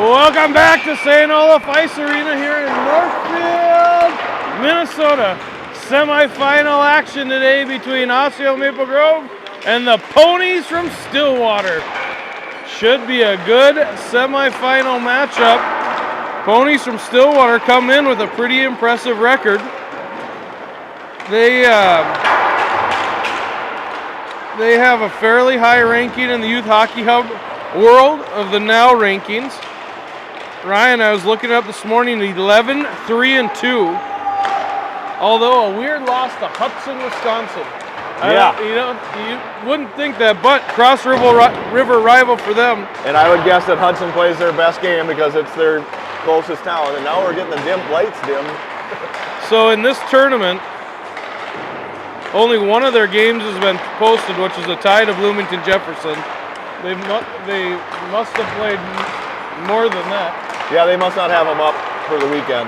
Welcome back to St. Olaf Ice Arena here in Northfield, Minnesota. Semi-final action today between Osseo Maple Grove and the Ponies from Stillwater. Should be a good semi-final matchup. Ponies from Stillwater come in with a pretty impressive record. They have a fairly high ranking in the Youth Hockey Hub world of the NOW rankings. Ryan, I was looking up this morning, 11-3-2. Although a weird loss to Hudson, Wisconsin. You wouldn't think that, but cross river rival for them. And I would guess that Hudson plays their best game because it's their closest town. And now we're getting the lights dim. So in this tournament, only one of their games has been posted, which is a tie to Bloomington Jefferson. They must have played more than that. Yeah, they must not have them up for the weekend.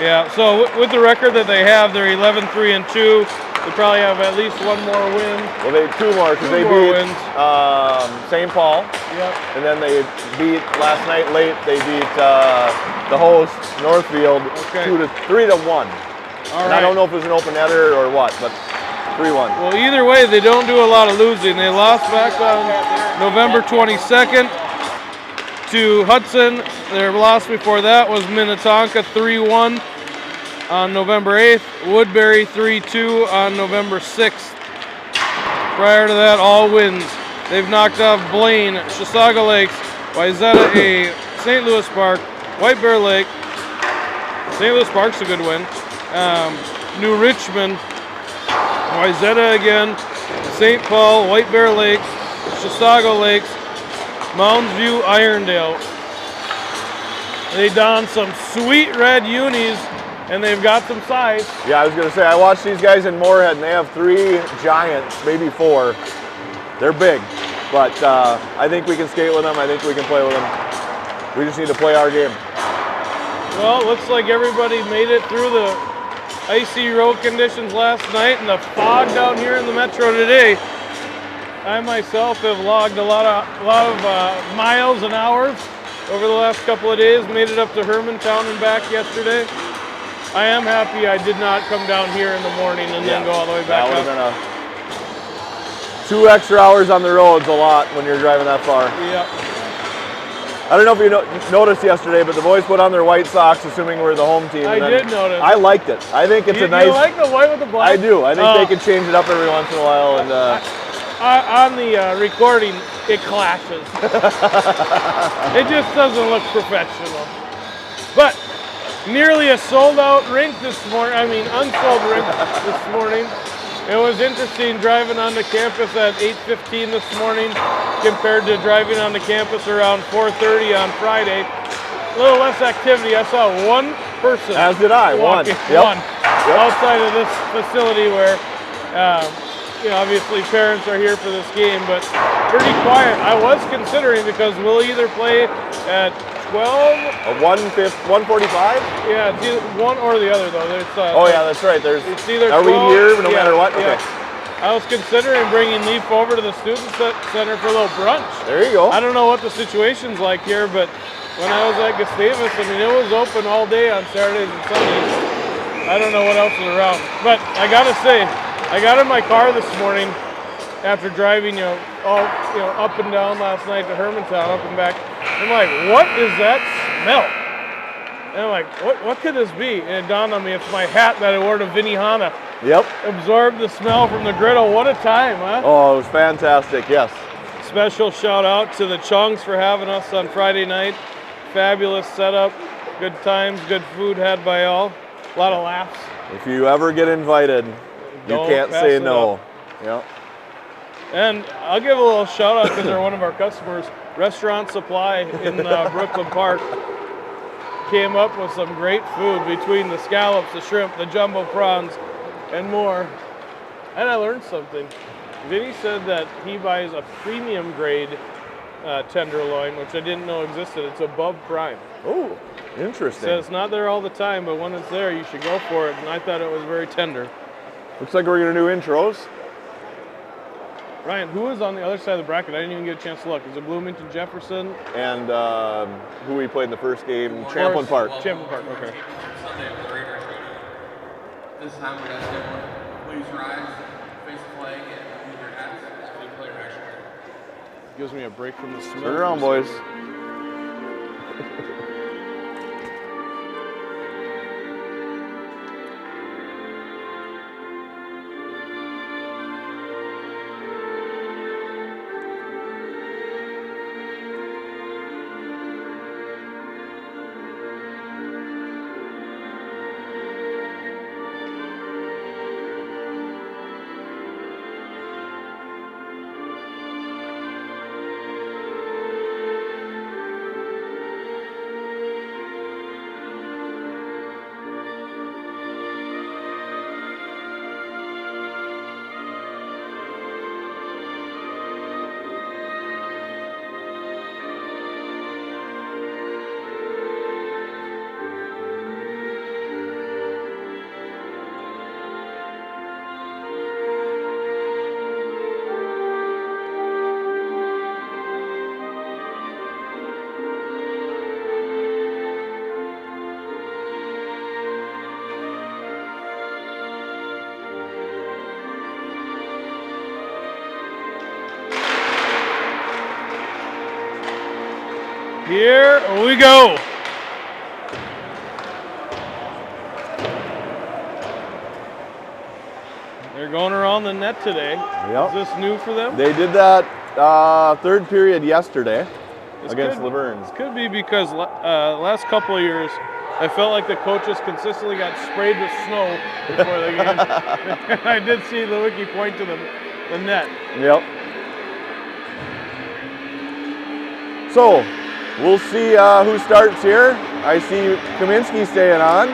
Yeah, so with the record that they have, they're 11-3-2. They probably have at least one more win. Well, two more because they beat St. Paul. Yep. And then they beat last night late. They beat the host Northfield 3-1. All right. I don't know if it was an open netter or what, but 3-1. Well, either way, they don't do a lot of losing. They lost back on November 22nd to Hudson. Their loss before that was Minnetonka 3-1 on November 8th. Woodbury 3-2 on November 6th. Prior to that, all wins. They've knocked off Blaine, Chisago Lakes, Wayzata A, St. Louis Park, White Bear Lake. St. Louis Park's a good win. New Richmond, Wayzata again, St. Paul, White Bear Lakes, Chisago Lakes, Mounds View, Irondale. They don some sweet red unis, and they've got some size. Yeah, I was going to say, I watched these guys in Moorhead, and they have 3 giants, maybe 4. They're big, but I think we can skate with them. I think we can play with them. We just need to play our game. Well, it looks like everybody made it through the icy road conditions last night and the fog down here in the metro today. I myself have logged a lot of miles and hours over the last couple of days. Made it up to Hermantown and back yesterday. I am happy I did not come down here in the morning and then go all the way back up. That would have been 2 extra hours on the roads, a lot when you're driving that far. Yeah. I don't know if you noticed yesterday, but the boys put on their white socks, assuming we're the home team. I did notice. I liked it. I think it's a nice. You like the white with the black? I do. I think they can change it up every once in a while. And on the recording, it clashes. It just doesn't look professional. But nearly a sold-out rink this morning. I mean, unsold rink this morning. It was interesting driving onto campus at 8:15 this morning compared to driving onto campus around 4:30 on Friday. A little less activity. I saw one person. As did I. Walking, one outside of this facility where, obviously parents are here for this game, but pretty quiet. I was considering because we'll either play at 12. 1:45? Yeah, it's either one or the other though. Yeah, that's right. It's either are 12, we here no matter what? Yeah. Okay. I was considering bringing Leaf over to the Student Center for a little brunch. There you go. I don't know what the situation's like here, but when I was at Gustavus, I mean, it was open all day on Saturdays and Sundays. I don't know what else is around. But I gotta say, I got in my car this morning after driving, up and down last night to Hermantown, up and back. I'm like, what is that smell? And I'm like, what could this be? And it dawned on me, it's my hat that I wore to Vinnie-Hana. Yep. Absorbed the smell from the griddle. What a time, huh? Oh, it was fantastic, yes. Special shout out to the Chungs for having us on Friday night. Fabulous setup, good times, good food had by all. A lot of laughs. If you ever get invited, you can't say no. Yep. And I'll give a little shout out because they're one of our customers. Restaurant Supply in Brooklyn Park came up with some great food between the scallops, the shrimp, the jumbo prawns, and more. And I learned something. Vinny said that he buys a premium grade tenderloin, which I didn't know existed. It's above prime. Oh, interesting. So it's not there all the time, but when it's there, you should go for it. And I thought it was very tender. Looks like we're going to do intros. Ryan, who is on the other side of the bracket? I didn't even get a chance to look. Is it Bloomington Jefferson? And who we played in the first game? Champlin Park. Champlin Park, okay. Sunday with the Raiders. This time we're going to please rise, face the flag, and move your hats as we play our action. Gives me a break from the smell. Turn around, boys. Here we go. They're going around the net today. Yep. Is this new for them? They did that third period yesterday against Laverne's. This could be because last couple of years, I felt like the coaches consistently got sprayed with snow before the game. I did see the wiki point to the net. Yep. So, we'll see who starts here. I see Kaminsky staying on.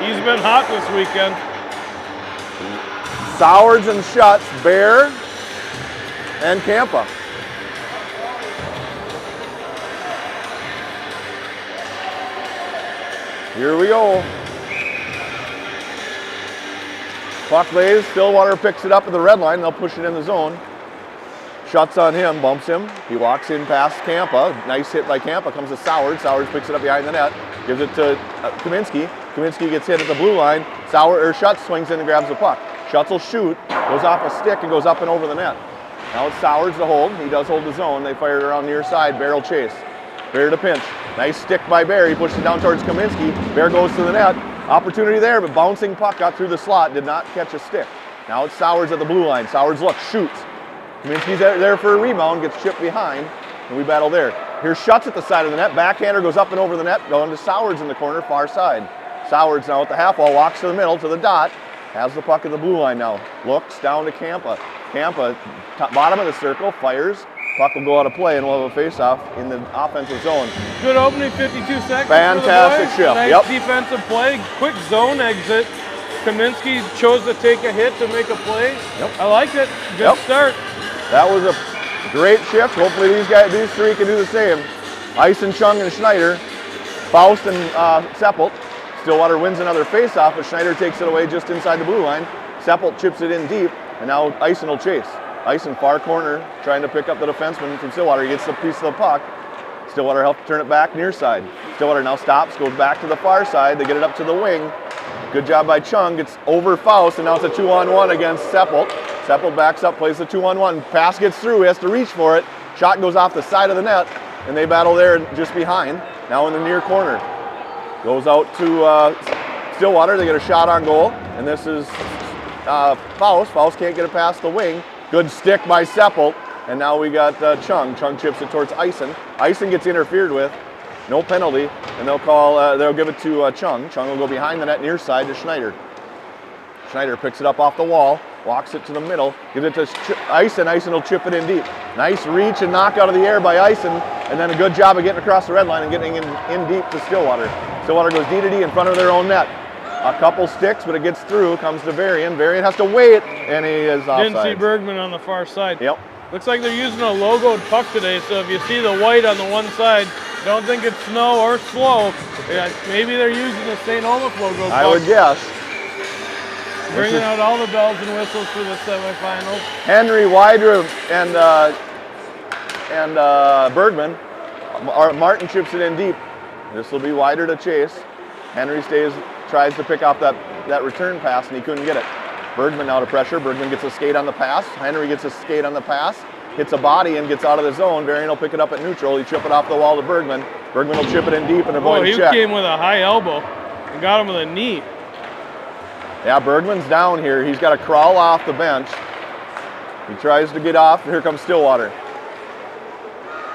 He's been hot this weekend. Sowards and Schutz, Bear, and Kampa. Here we go. Puck lays, Stillwater picks it up at the red line. They'll push it in the zone. Schutz on him, bumps him. He walks in past Kampa. Nice hit by Kampa. Comes to Sowards. Sowards picks it up behind the net. Gives it to Kaminsky. Kaminsky gets hit at the blue line. Schutz swings in and grabs the puck. Schutz will shoot. Goes off a stick and goes up and over the net. Now it's Sowards to hold. He does hold the zone. They fire it around near side. Bear will chase. Bear to pinch. Nice stick by Bear. He pushes it down towards Kaminsky. Bear goes to the net. Opportunity there, but bouncing puck got through the slot. Did not catch a stick. Now it's Sowards at the blue line. Sowards looks, shoots. Kaminsky's there for a rebound, gets chipped behind, and we battle there. Here's Schutz at the side of the net. Backhander goes up and over the net, going to Sowards in the corner, far side. Sowards now at the half wall, walks to the middle, to the dot, has the puck at the blue line now. Looks down to Kampa. Kampa, bottom of the circle, fires. Puck will go out of play, and we'll have a face-off in the offensive zone. Good opening, 52 seconds. Fantastic shift. Nice Yep. defensive play, quick zone exit. Kaminsky chose to take a hit to make a play. Yep. I like it. Good start. That was a great shift. Hopefully these three can do the same. Eisen, Chung, and Schneider. Faust and Seppelt. Stillwater wins another face-off, but Schneider takes it away just inside the blue line. Seppelt chips it in deep, and now Eisen will chase. Eisen far corner, trying to pick up the defenseman from Stillwater. He gets the piece of the puck. Stillwater helps turn it back near side. Stillwater now stops, goes back to the far side. They get it up to the wing. Good job by Chung. Gets over Faust, and now it's a 2-on-1 against Seppelt. Seppelt backs up, plays the 2-on-1. Pass gets through, he has to reach for it. Shot goes off the side of the net, and they battle there just behind. Now in the near corner. Goes out to Stillwater. They get a shot on goal, and this is Faust. Faust can't get it past the wing. Good stick by Seppelt, and now we got Chung. Chung chips it towards Eisen. Eisen gets interfered with. No penalty, and they'll give it to Chung. Chung will go behind the net near side to Schneider. Schneider picks it up off the wall, walks it to the middle, gives it to Eisen. Eisen will chip it in deep. Nice reach and knock out of the air by Eisen, and then a good job of getting across the red line and getting in deep to Stillwater. Stillwater goes D to D in front of their own net. A couple sticks, but it gets through, comes to Varian. Varian has to wait, and he is offside. Didn't see Bergman on the far side. Yep. Looks like they're using a logoed puck today, so if you see the white on the one side, don't think it's snow or slow. Yeah, maybe they're using the St. Olaf logo puck. I would guess. Bringing out all the bells and whistles for the semifinals. Henry, Wider, and Bergman. Martin chips it in deep. This will be Wider to chase. Henry tries to pick off that return pass, and he couldn't get it. Bergman out of pressure. Bergman gets a skate on the pass. Henry gets a skate on the pass, hits a body and gets out of the zone. Varian will pick it up at neutral. He chip it off the wall to Bergman. Bergman will chip it in deep and avoid a check. He came with a high elbow and got him with a knee. Yeah, Bergman's down here. He's got to crawl off the bench. He tries to get off. Here comes Stillwater.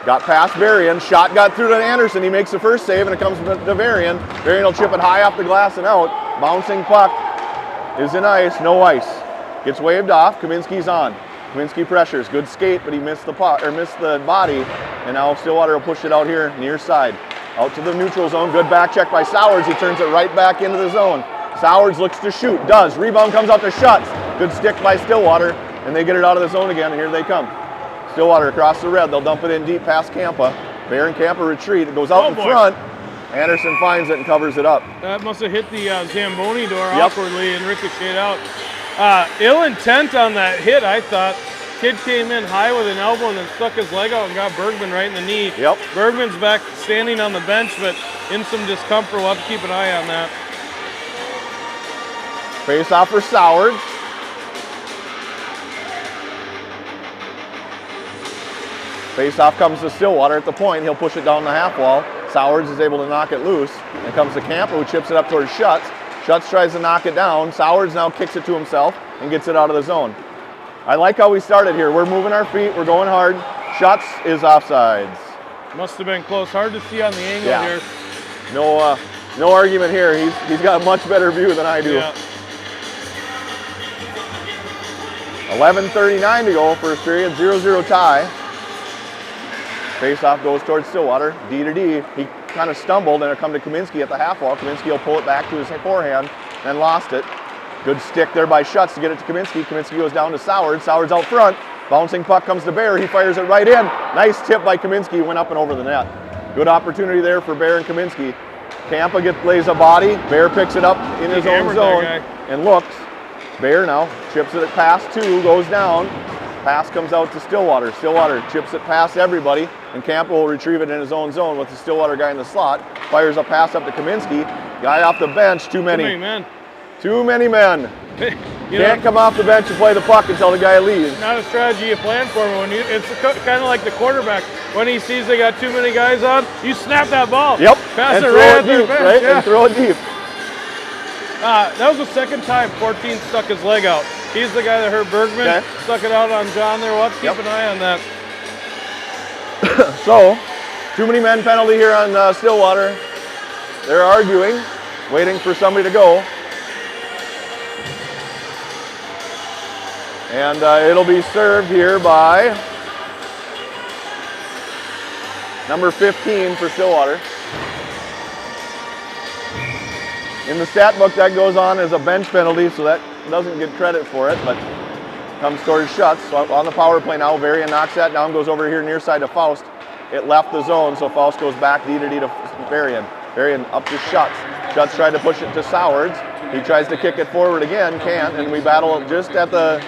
Got past Varian. Shot got through to Anderson. He makes the first save, and it comes to Varian. Varian will chip it high off the glass and out. Bouncing puck is in ice. No ice. Gets waved off. Kaminski's on. Kaminski pressures. Good skate, but he missed the puck or missed the body. And now Stillwater will push it out here near side. Out to the neutral zone. Good back check by Sowards. He turns it right back into the zone. Sowards looks to shoot. Does. Rebound comes out to Schutz. Good stick by Stillwater. And they get it out of the zone again. And here they come. Stillwater across the red. They'll dump it in deep past Kampa. Bear and Kampa retreat. It goes out in front. Anderson finds it and covers it up. That must have hit the Zamboni door awkwardly and ricocheted out. Ill intent on that hit, I thought. Kid came in high with an elbow and then stuck his leg out and got Bergman right in the knee. Yep. Bergman's back standing on the bench, but in some discomfort. We'll have to keep an eye on that. Face off for Sowards. Face off comes to Stillwater at the point. He'll push it down the half wall. Sowards is able to knock it loose. And comes to Kampa, who chips it up towards Schutz. Schutz tries to knock it down. Sowards now kicks it to himself and gets it out of the zone. I like how we started here. We're moving our feet. We're going hard. Schutz is offsides. Must have been close. Hard to see on the angle here. No argument here. He's got a much better view than I do. Yeah. 11:39 to go, first period, 0-0 tie. Face-off goes towards Stillwater, D to D. He kind of stumbled and it'll come to Kaminski at the half wall. Kaminski will pull it back to his forehand and lost it. Good stick there by Schutz to get it to Kaminski. Kaminski goes down to Sowards. Sowards out front. Bouncing puck comes to Bear. He fires it right in. Nice tip by Kaminski. Went up and over the net. Good opportunity there for Bear and Kaminski. Kampa lays a body. Bear picks it up in his own zone and looks. Bear now chips it at pass 2, goes down. Pass comes out to Stillwater. Stillwater chips it past everybody, and Kampa will retrieve it in his own zone with the Stillwater guy in the slot. Fires a pass up to Kaminski. Guy off the bench, too many men. Can't come off the bench and play the puck until the guy leaves. Not a strategy you plan for, but it's kind of like the quarterback. When he sees they got too many guys on, you snap that ball. Yep. Pass and it throw right it at their deep, bench. right? Yeah. And throw it deep. That was the second time 14 stuck his leg out. He's the guy that hurt Bergman. Okay. Stuck it out on John there. We'll have to keep an eye on that. So, too many men penalty here on Stillwater. They're arguing, waiting for somebody to go. And it'll be served here by number 15 for Stillwater. In the stat book, that goes on as a bench penalty, so that doesn't get credit for it, but comes towards Schutz. So on the power play now, Varian knocks that down, goes over here near side to Faust. It left the zone, so Faust goes back D to D to Varian. Varian up to Schutz. Schutz tried to push it to Sowards. He tries to kick it forward again, can't, and we battle just at the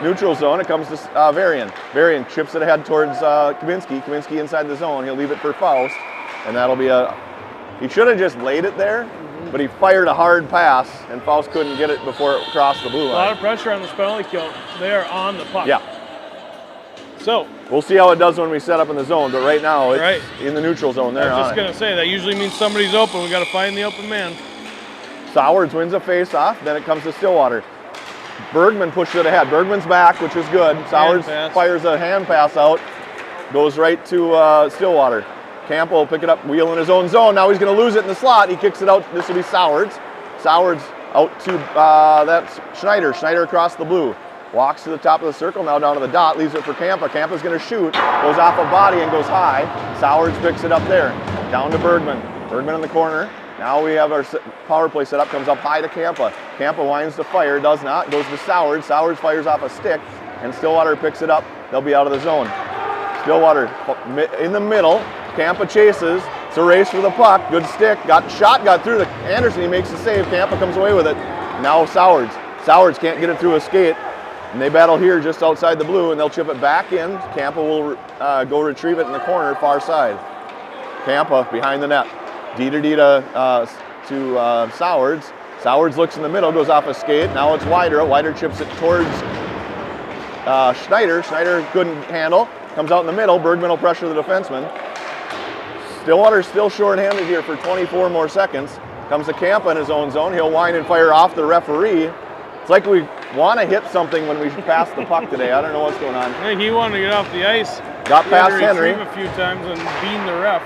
neutral zone. It comes to Varian. Varian chips it ahead towards Kaminski. Kaminski inside the zone. He'll leave it for Faust, and that'll be he should have just laid it there, but he fired a hard pass, and Faust couldn't get it before it crossed the blue line. A lot of pressure on this penalty kill. They are on the puck. Yeah. So we'll see how it does when we set up in the zone, but right now it's in the neutral zone. They're I was on just going to say, that usually means somebody's open. We got to find the open man. Sowards wins a face-off, then it comes to Stillwater. Bergman pushes it ahead. Bergman's back, which is good. Sowards fires a hand pass out, goes right to Stillwater. Kampa will pick it up, wheel in his own zone. Now he's going to lose it in the slot. He kicks it out. This will be Sowards. Sowards out to that's Schneider. Schneider across the blue. Walks to the top of the circle, now down to the dot. Leaves it for Kampa. Kampa's going to shoot. Goes off a body and goes high. Sowards picks it up there. Down to Bergman. Bergman in the corner. Now we have our power play set up. Comes up high to Kampa. Kampa winds to fire. Does not. Goes to Sowards. Sowards fires off a stick. And Stillwater picks it up. They'll be out of the zone. Stillwater in the middle. Kampa chases. It's a race for the puck. Good stick. Got through to Anderson. He makes the save. Kampa comes away with it. Now Sowards. Sowards can't get it through a skate, and they battle here just outside the blue, and they'll chip it back in. Campa will go retrieve it in the corner, far side. Campa behind the net. D to Sowards. Sowards looks in the middle, goes off a skate. Now it's Wider. Wider chips it towards Schneider. Schneider couldn't handle. Comes out in the middle. Bergman will pressure the defenseman. Stillwater still short-handed here for 24 more seconds. Comes to Campa in his own zone. He'll wind and fire off the referee. It's like we want to hit something when we pass the puck today. I don't know what's going on. Hey, he wanted to get off the ice. Got past Henry. A few times and bean the ref.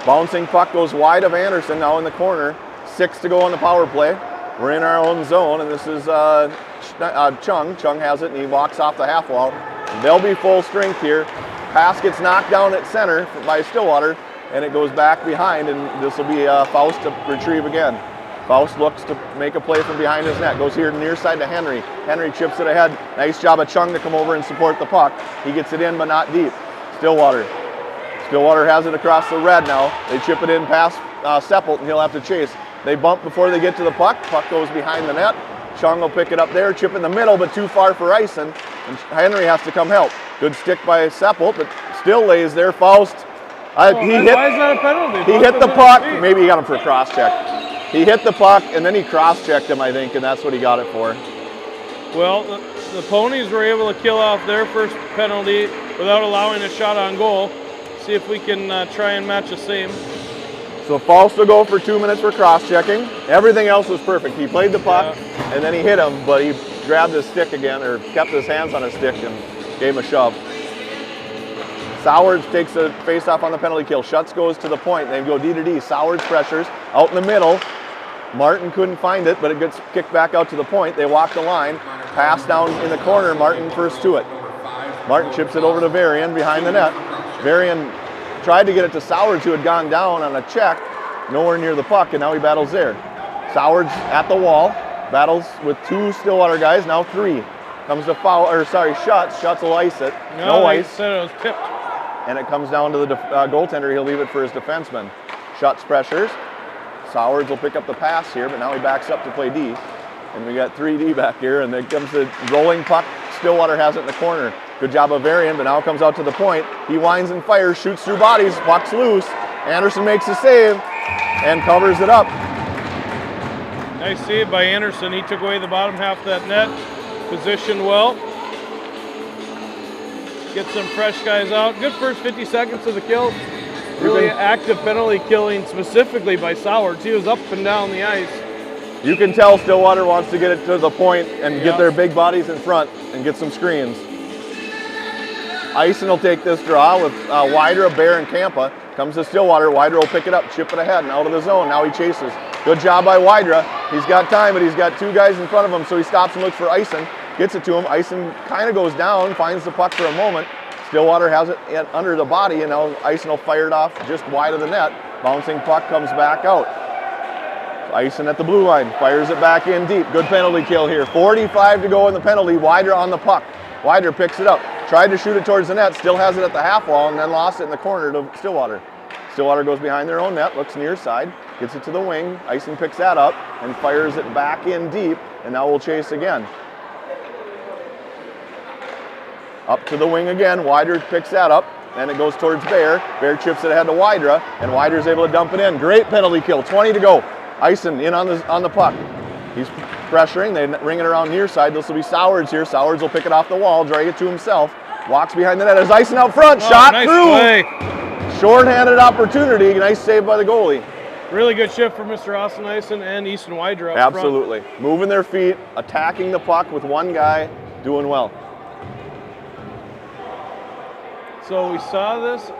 Bouncing puck goes wide of Anderson, now in the corner. 6 to go on the power play. We're in our own zone, and this is Chung. Chung has it, and he walks off the half wall. They'll be full strength here. Pass gets knocked down at center by Stillwater, and it goes back behind, and this will be Faust to retrieve again. Faust looks to make a play from behind his net. Goes here near side to Henry. Henry chips it ahead. Nice job of Chung to come over and support the puck. He gets it in, but not deep. Stillwater has it across the red now. They chip it in past Seppelt, and he'll have to chase. They bump before they get to the puck. Puck goes behind the net. Chung will pick it up there, chip in the middle, but too far for Eisen. And Henry has to come help. Good stick by Seppelt, but still lays there. Faust. Why is that a penalty? He hit the puck. Maybe he got him for a cross check. He hit the puck, and then he cross-checked him, I think, and that's what he got it for. Well, the Ponies were able to kill off their first penalty without allowing a shot on goal. See if we can try and match the same. So Faust will go for 2 minutes for cross-checking. Everything else was perfect. He played the puck, and then he hit him, but he grabbed his stick again, or kept his hands on his stick and gave him a shove. Sowards takes a face-off on the penalty kill. Schutz goes to the point. They go D to D. Sowards pressures out in the middle. Martin couldn't find it, but it gets kicked back out to the point. They walk the line. Pass down in the corner. Martin first to it. Martin chips it over to Varian behind the net. Varian tried to get it to Sowards, who had gone down on a check. Nowhere near the puck, and now he battles there. Sowards at the wall. Battles with 2 Stillwater guys, now 3. Comes to Schutz. Schutz will ice it. No ice. Said it was tipped. And it comes down to the goaltender. He'll leave it for his defenseman. Schutz pressures. Sowards will pick up the pass here, but now he backs up to play D. And we got 3D back here, and then comes the rolling puck. Stillwater has it in the corner. Good job of Varian, but now it comes out to the point. He winds and fires, shoots through bodies, puck's loose. Anderson makes a save and covers it up. Nice save by Anderson. He took away the bottom half of that net. Positioned well. Get some fresh guys out. Good first 50 seconds of the kill. Really active penalty killing, specifically by Sowards. He was up and down the ice. You can tell Stillwater wants to get it to the point and get their big bodies in front and get some screens. Eisen will take this draw with Wider, Bear, and Campa. Comes to Stillwater. Wider will pick it up, chip it ahead, and out of the zone. Now he chases. Good job by Wider. He's got time, but he's got 2 guys in front of him, so he stops and looks for Eisen. Gets it to him. Eisen kind of goes down, finds the puck for a moment. Stillwater has it under the body, and now Eisen will fire it off just wide of the net. Bouncing puck comes back out. Eisen at the blue line, fires it back in deep. Good penalty kill here. 45 to go in the penalty. Wider on the puck. Wider picks it up. Tried to shoot it towards the net, still has it at the half wall, and then lost it in the corner to Stillwater. Stillwater goes behind their own net, looks near side, gets it to the wing. Eisen picks that up and fires it back in deep, and now we'll chase again. Up to the wing again. Wider picks that up, and it goes towards Bear. Bear chips it ahead to Widra, and Wider's able to dump it in. Great penalty kill. 20 to go. Eisen in on the puck. He's pressuring. They ring it around near side. This will be Sowards here. Sowards will pick it off the wall, drag it to himself. Walks behind the net. There's Eisen out front. Shot nice through. Play. Short-handed opportunity. Nice save by the goalie. Really good shift from Mr. Austin Eisen and Easton Widra up Absolutely. front. Moving their feet, attacking the puck with one guy, doing well. So we saw this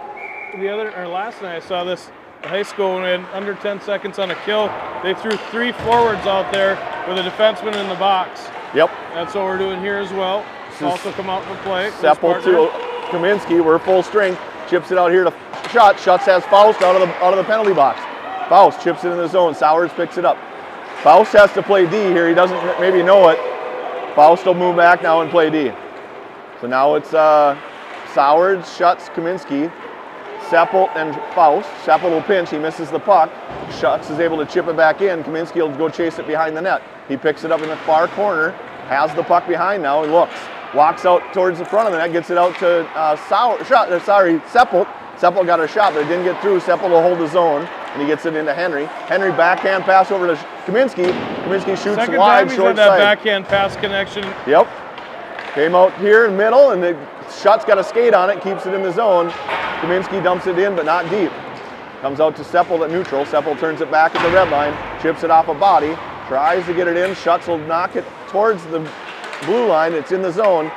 last night I saw this high school when we had under 10 seconds on a kill. They threw 3 forwards out there with a defenseman in the box. Yep. That's what we're doing here as well. Also come out and play. Seppel to Kaminsky. We're full strength. Chips it out here to Schutz. Schutz has Faust out of the penalty box. Faust chips it in the zone. Sowards picks it up. Faust has to play D here. He doesn't maybe know it. Faust will move back now and play D. So now it's Sowards, Schutz, Kaminsky. Seppelt and Faust. Seppelt will pinch, he misses the puck. Schutz is able to chip it back in. Kaminsky will go chase it behind the net. He picks it up in the far corner, has the puck behind now, and looks. Walks out towards the front of the net, gets it out to Seppelt. Seppelt got a shot, but it didn't get through. Seppelt will hold his own, and he gets it into Henry. Henry backhand pass over to Kaminsky. Kaminsky shoots Second wide, time he's short had that side. backhand pass connection. Yep. Came out here in middle, and the shot's got a skate on it, keeps it in the zone. Kaminsky dumps it in, but not deep. Comes out to Seppelt at neutral. Seppelt turns it back at the red line, chips it off a body, tries to get it in. Schutz will knock it towards the blue line. It's in the zone,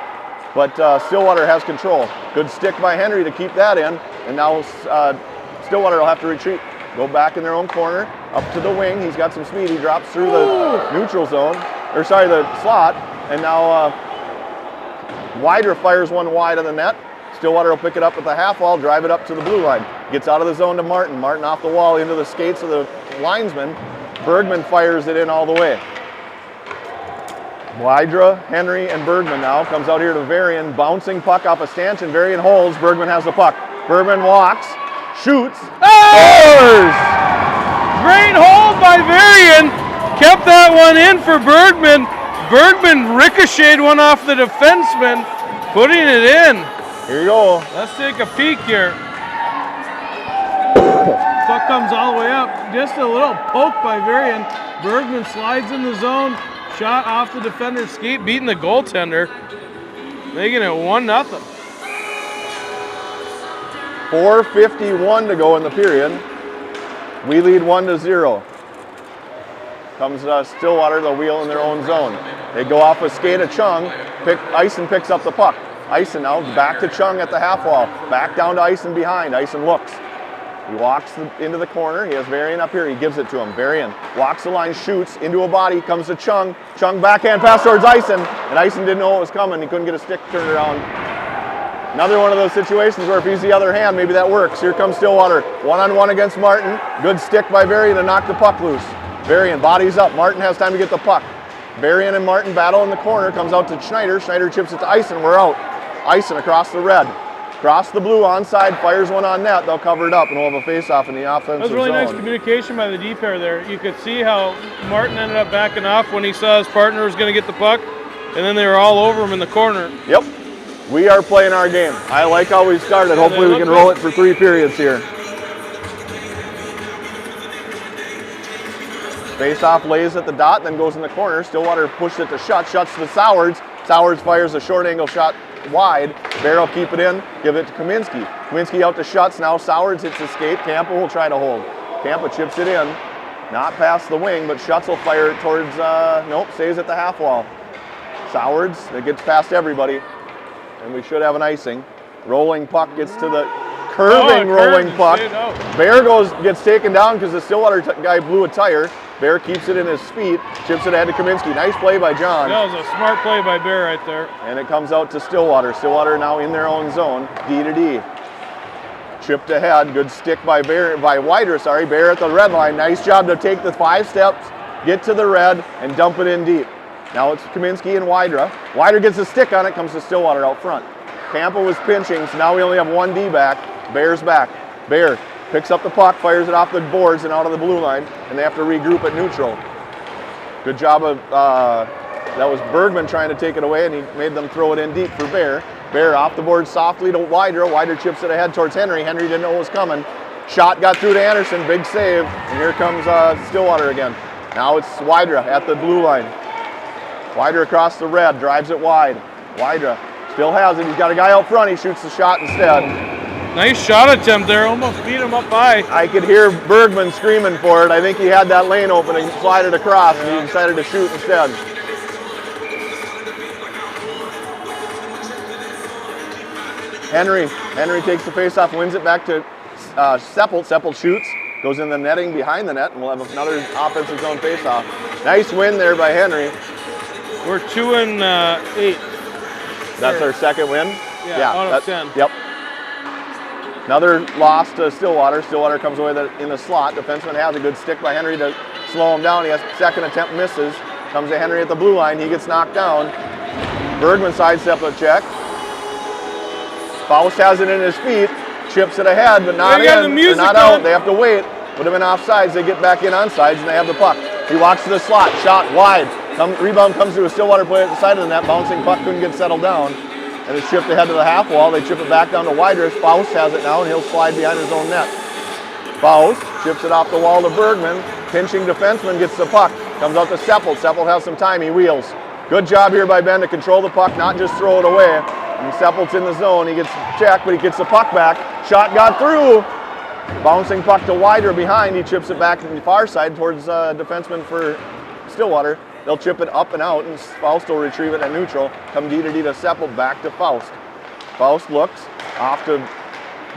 but Stillwater has control. Good stick by Henry to keep that in, and now Stillwater will have to retreat. Go back in their own corner, up to the wing. He's got some speed. He drops through the neutral zone, the slot, and now Wydra fires one wide of the net. Stillwater will pick it up at the half wall, drive it up to the blue line. Gets out of the zone to Martin. Martin off the wall into the skates of the linesman. Bergman fires it in all the way. Wydra, Henry, and Bergman now. Comes out here to Varian. Bouncing puck off a stanchion. Varian holds. Bergman has the puck. Bergman walks. Shoots. Scores! Great hold by Varian. Kept that one in for Bergman. Bergman ricocheted one off the defenseman, putting it in. Here you go. Let's take a peek here. Puck comes all the way up. Just a little poke by Varian. Bergman slides in the zone. Shot off the defender's skate, beating the goaltender. Making it 1-0. 4:51 to go in the period. We lead 1-0. Comes Stillwater, the wheel in their own zone. They go off a skate of Chung. Eisen picks up the puck. Eisen now back to Chung at the half wall. Back down to Eisen behind. Eisen looks. He walks into the corner. He has Varian up here. He gives it to him. Varian walks the line, shoots into a body, comes to Chung. Chung backhand pass towards Eisen, and Eisen didn't know what was coming. He couldn't get a stick turned around. Another one of those situations where if he's the other hand, maybe that works. Here comes Stillwater. One-on-one against Martin. Good stick by Varian to knock the puck loose. Varian bodies up. Martin has time to get the puck. Varian and Martin battle in the corner. Comes out to Schneider. Schneider chips it to Eisen. We're out. Eisen across the red. Across the blue onside, fires one on net. They'll cover it up, and we'll have a face-off in the offensive zone. That was really nice communication by the D pair there. You could see how Martin ended up backing off when he saw his partner was going to get the puck, and then they were all over him in the corner. Yep. We are playing our game. I like how we started. Hopefully we can roll it for 3 periods here. Face-off lays at the dot, then goes in the corner. Stillwater pushed it to Schutz. Schutz to Sowards. Sowards fires a short angle shot wide. Bear will keep it in, give it to Kaminsky. Kaminsky out to Schutz. Now Sowards hits the skate. Campa will try to hold. Campa chips it in. Not past the wing, but Schutz will fire it towards, nope, stays at the half wall. Sowards, it gets past everybody. And we should have an icing. Rolling puck gets to the curving rolling puck. Bear gets taken down because the Stillwater guy blew a tire. Bear keeps it in his feet, chips it ahead to Kaminsky. Nice play by John. That was a smart play by Bear right there. And it comes out to Stillwater. Stillwater now in their own zone, D to D. Chipped ahead, good stick by Wydra, Bear at the red line. Nice job to take the 5 steps, get to the red, and dump it in deep. Now it's Kaminsky and Wydra. Wydra gets a stick on it, comes to Stillwater out front. Campa was pinching, so now we only have 1 D back. Bear's back. Bear picks up the puck, fires it off the boards and out of the blue line, and they have to regroup at neutral. Good job of, that was Bergman trying to take it away, and he made them throw it in deep for Bear. Bear off the board softly to Wydra. Wydra chips it ahead towards Henry. Henry didn't know what was coming. Shot got through to Anderson, big save, and here comes Stillwater again. Now it's Wydra at the blue line. Wydra across the red, drives it wide. Wydra still has it. He's got a guy out front. He shoots the shot instead. Nice shot attempt there. Almost beat him up high. I could hear Bergman screaming for it. I think he had that lane open and slid it across, and he decided to shoot instead. Henry takes the faceoff, wins it back to Seppelt. Seppelt shoots, goes in the netting behind the net, and we'll have another offensive zone faceoff. Nice win there by Henry. We're 2-8. That's our second win? Yeah, out of 10. Yep. Another loss to Stillwater. Stillwater comes away in the slot. Defenseman has a good stick by Henry to slow him down. He has second attempt, misses. Comes to Henry at the blue line. He gets knocked down. Bergman sidestep a check. Faust has it in his feet. chips it ahead, but not They got in. the music They're not on. out. They have to wait. Would have been offsides. They get back in onsides, and they have the puck. He walks to the slot. Shot wide. Rebound comes to a Stillwater player at the side of the net. Bouncing puck couldn't get settled down. And it's chipped ahead to the half wall. They chip it back down to Weidrich. Faust has it now, and he'll slide behind his own net. Faust chips it off the wall to Bergman. Pinching defenseman gets the puck. Comes out to Seppelt. Seppelt has some time. He wheels. Good job here by Ben to control the puck, not just throw it away. And Seppelt's in the zone. He gets checked, but he gets the puck back. Shot got through. Bouncing puck to Wider behind. He chips it back to the far side towards defenseman for Stillwater. They'll chip it up and out, and Faust will retrieve it at neutral. Come D to Seppelt, back to Faust. Faust looks off to,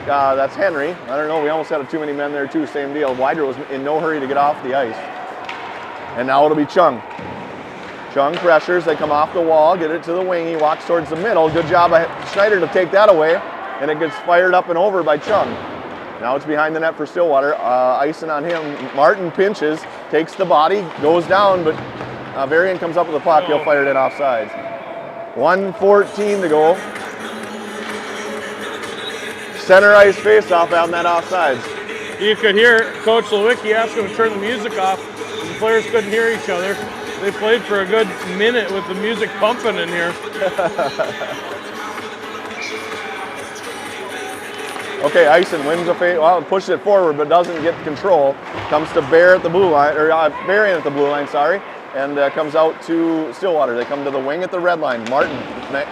that's Henry. I don't know, we almost had too many men there too, same deal. Wider was in no hurry to get off the ice. And now it'll be Chung. Chung pressures, they come off the wall, get it to the wing, he walks towards the middle. Good job by Schneider to take that away, and it gets fired up and over by Chung. Now it's behind the net for Stillwater, icing on him. Martin pinches, takes the body, goes down, but Varian comes up with the puck, he'll fire it in offsides. 1:14 to go. Center ice face-off out in that offsides. You could hear Coach Lewicki ask him to turn the music off. The players couldn't hear each other. They played for a good minute with the music pumping in here. Okay, Ison wins a face, well, pushes it forward but doesn't get control. Comes to Bear at the blue line, or Varian at the blue line, sorry, and comes out to Stillwater. They come to the wing at the red line. Martin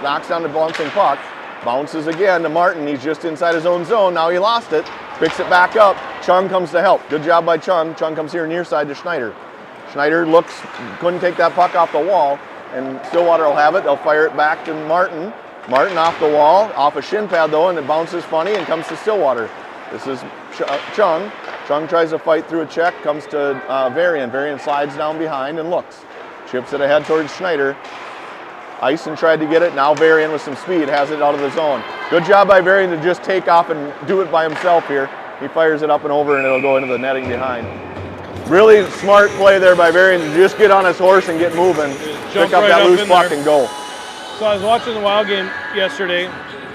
knocks down the bouncing puck, bounces again to Martin. He's just inside his own zone. Now he lost it, picks it back up. Chung comes to help. Good job by Chung. Chung comes here near side to Schneider. Schneider looks, couldn't take that puck off the wall, and Stillwater will have it. They'll fire it back to Martin. Martin off the wall, off a shin pad though, and it bounces funny and comes to Stillwater. This is Chung. Chung tries to fight through a check, comes to Varian. Varian slides down behind and looks. Chips it ahead towards Schneider. Ison tried to get it, now Varian with some speed has it out of the zone. Good job by Varian to just take off and do it by himself here. He fires it up and over and it'll go into the netting behind. Really smart play there by Varian to just get on his horse and get moving. Pick up that loose puck and go. So I was watching the Wild game yesterday,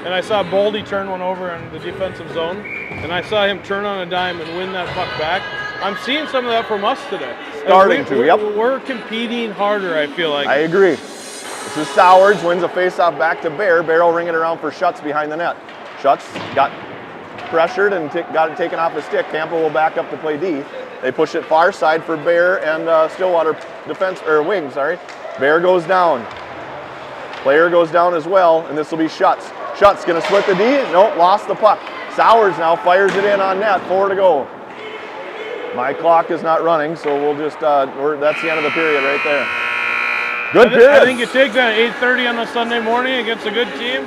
and I saw Boldy turn one over in the defensive zone, and I saw him turn on a dime and win that puck back. I'm seeing some of that from us today. Starting to, yep. We're competing harder, I feel like. I agree. This is Sowards, wins a faceoff back to Bear. Bear will ring it around for Schutz behind the net. Schutz got pressured and got it taken off his stick. Campbell will back up to play D. They push it far side for Bear and Stillwater defense, or wing, sorry. Bear goes down. Player goes down as well, and this will be Schutz. Schutz gonna split the D, nope, lost the puck. Sowards now fires it in on net, 4 to go. My clock is not running, so we'll just, that's the end of the period right there. Good period. I think you take that at 8:30 on a Sunday morning against a good team.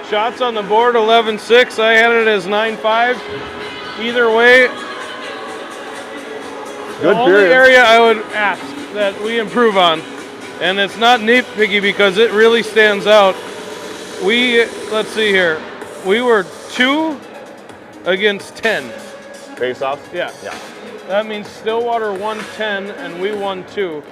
Shots on the board, 11-6. I had it as 9-5. Either way, good the only period. area I would ask that we improve on, and it's not nitpicky because it really stands out. Let's see here, we were 2 against 10. Face-offs? Yeah. That means Stillwater won 10 and we won 2.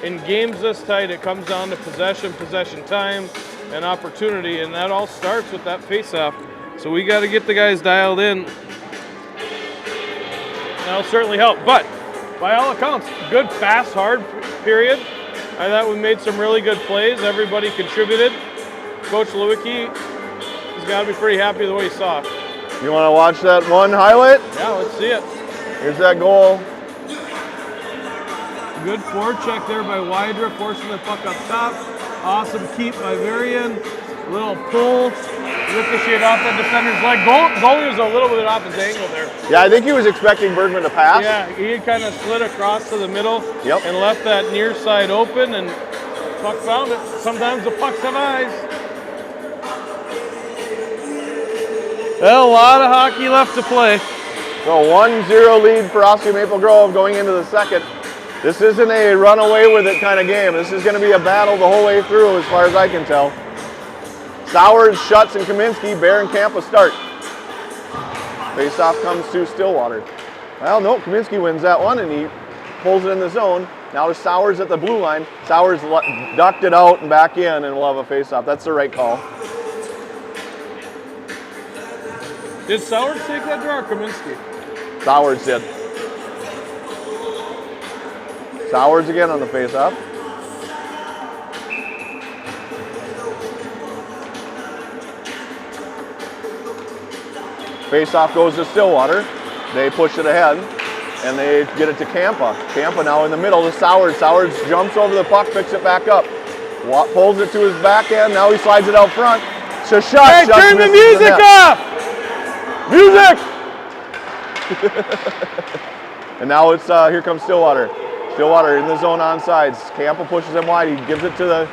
In games this tight, it comes down to possession time, and opportunity, and that all starts with that face-off. So we got to get the guys dialed in. That'll certainly help. But by all accounts, good, fast, hard period. I thought we made some really good plays. Everybody contributed. Coach Lewicki has got to be pretty happy with the way he saw it. You want to watch that one highlight? Yeah, let's see it. Here's that goal. Good forecheck there by Wydra, forcing the puck up top. Awesome keep by Varian. Little pull, ricochet off that defender's leg. Goalie was a little bit off his angle there. Yeah, I think he was expecting Bergman to pass. Yeah, he had kind of slid across to the middle Yep. and left that near side open, and puck found it. Sometimes the pucks have eyes. Well, a lot of hockey left to play. So 1-0 lead for Osseo Maple Grove going into the second. This isn't a run away with it kind of game. This is going to be a battle the whole way through as far as I can tell. Sowers, Schutz, and Kaminsky, Bear and Camp will start. Face-off comes to Stillwater. Well, no, Kaminsky wins that one and he pulls it in the zone. Now to Sowers at the blue line. Sowers ducked it out and back in, and we'll have a face-off. That's the right call. Did Sowards take that draw or Kaminsky? Sowards did. Sowards again on the face-off. Face-off goes to Stillwater. They push it ahead, and they get it to Campa. Campa now in the middle to Sowards. Sowards jumps over the puck, picks it back up. Pulls it to his backhand. Now he slides it out front. To Shut. Hey, Shut turn the misses music net. off! Music! And now it's here comes Stillwater. Stillwater in the zone on sides. Campa pushes him wide. He gives it to the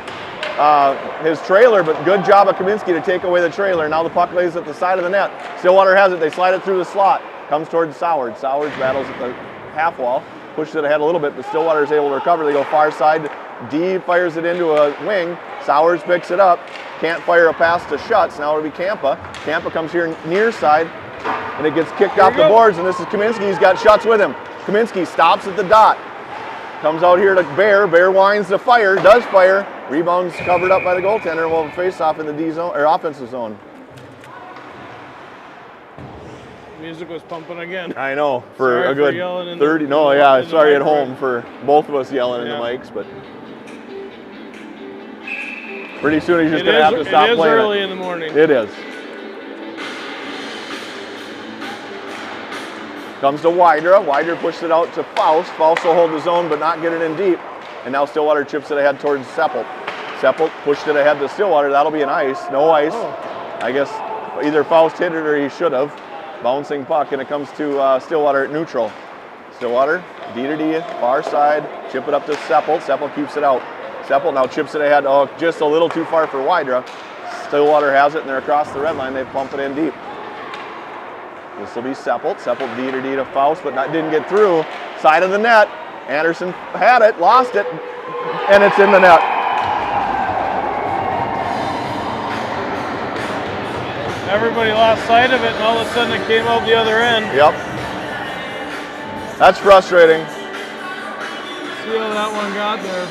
his trailer, but good job of Kaminsky to take away the trailer. Now the puck lays at the side of the net. Stillwater has it. They slide it through the slot. Comes towards Sowards. Sowards battles at the half wall. Pushes it ahead a little bit, but Stillwater is able to recover. They go far side. D fires it into a wing. Sowards picks it up. Can't fire a pass to Schutz. Now it'll be Campa. Campa comes here near side, and it gets kicked off the boards, and this is Kaminsky. He's got Schutz with him. Kaminsky stops at the dot. Comes out here to Bear. Bear winds to fire. Does fire. Rebounds covered up by the goaltender. We'll have a face-off in the D zone, or offensive zone. Music was pumping again. I know, for Sorry a good for yelling in 30. the- No, in yeah, the sorry at microphone. home for both of us yelling in the Yeah. mics, but pretty soon he's just going to have to stop It is playing early it. in the morning. It is. Comes to Wydra. Wydra pushes it out to Faust. Faust will hold the zone but not get it in deep. And now Stillwater chips it ahead towards Seppelt. Seppelt pushed it ahead to Stillwater. That'll be an ice. No ice. Oh. I guess either Faust hit it or he should have. Bouncing puck, and it comes to Stillwater at neutral. Stillwater, D to D, far side. Chip it up to Seppelt. Seppelt keeps it out. Seppelt now chips it ahead. Oh, just a little too far for Wydra. Stillwater has it, and they're across the red line. They pump it in deep. This will be Seppelt. Seppelt D to D to Faust, but didn't get through. Side of the net. Anderson had it, lost it, and it's in the net. Everybody lost sight of it, and all of a sudden it came out the other end. Yep. That's frustrating. See how that one got there.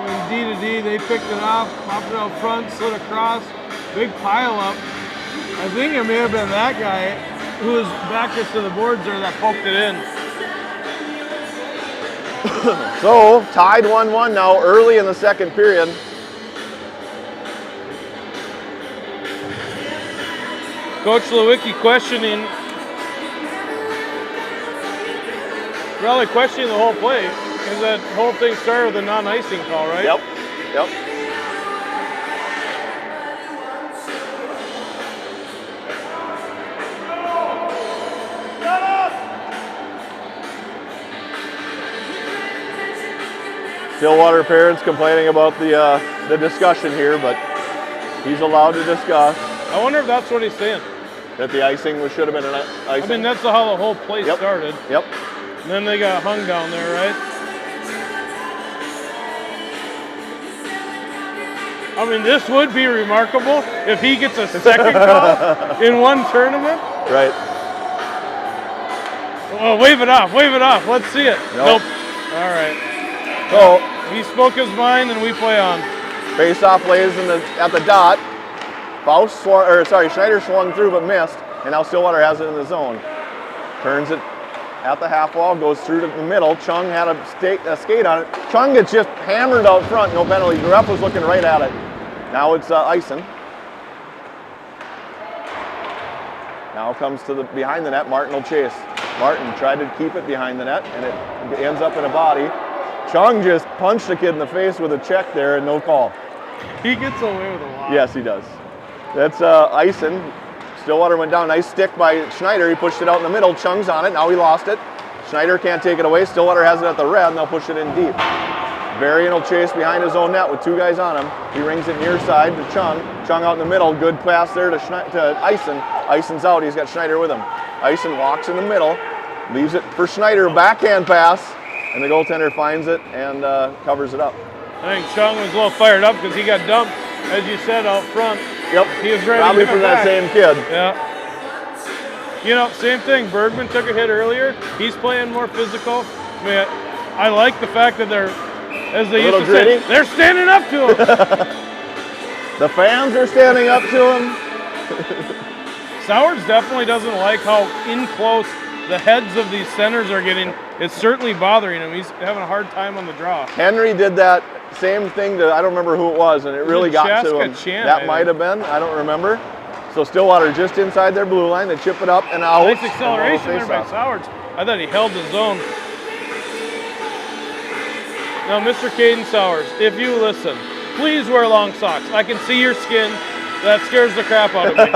When D to D, they picked it up, popped it out front, slid across, big pile up. I think it may have been that guy who was backest to the boards there that poked it in. So, tied 1-1 now early in the second period. Coach Lewicki questioning, probably questioning the whole play, because that whole thing started with a non-icing call, right? Yep. Yep. Stillwater parents complaining about the discussion here, but he's allowed to discuss I wonder if that's what he's saying. that the icing should have been an icing. I mean, that's how the whole play Yep. started. Yep. And then they got hung down there, right? I mean, this would be remarkable if he gets a second call in one tournament. Right. Well, wave it off, wave it off. Let's see it. Nope. All right. So He spoke his mind, and we play on. face-off lays at the dot. Schneider swung through but missed, and now Stillwater has it in the zone. Turns it at the half wall, goes through to the middle. Chung had a skate on it. Chung gets just hammered out front, no penalty. The ref was looking right at it. Now it's icing. Now comes to the behind the net. Martin will chase. Martin tried to keep it behind the net, and it ends up in a body. Chung just punched the kid in the face with a check there, and no call. He gets away with a lot. Yes, he does. That's icing. Stillwater went down. Nice stick by Schneider. He pushed it out in the middle. Chung's on it. Now he lost it. Schneider can't take it away. Stillwater has it at the red, and they'll push it in deep. Varian will chase behind his own net with two guys on him. He rings it near side to Chung. Chung out in the middle. Good pass there to Eisen. Eisen's out. He's got Schneider with him. Eisen walks in the middle. Leaves it for Schneider. Backhand pass. And the goaltender finds it and covers it up. I think Chung was a little fired up because he got dumped, as you said, out front. Yep. He was ready Probably to for come that back. same kid. Yeah. You know, same thing. Bergman took a hit earlier. He's playing more physical. I mean, I like the fact that they're, as they used to say, gritty. they're standing up to him. The fans are standing up to him. Sowards definitely doesn't like how in close the heads of these centers are getting. It's certainly bothering him. He's having a hard time on the draw. Henry did that same thing to, I don't remember who it was, and it really got to him. That might have been, I don't remember. So Stillwater just inside their blue line. They chip it up and out. Nice acceleration there by Sowards. I thought he held his zone. Now, Mr. Caden Sowers, if you listen, please wear long socks. I can see your skin. That scares the crap out of me.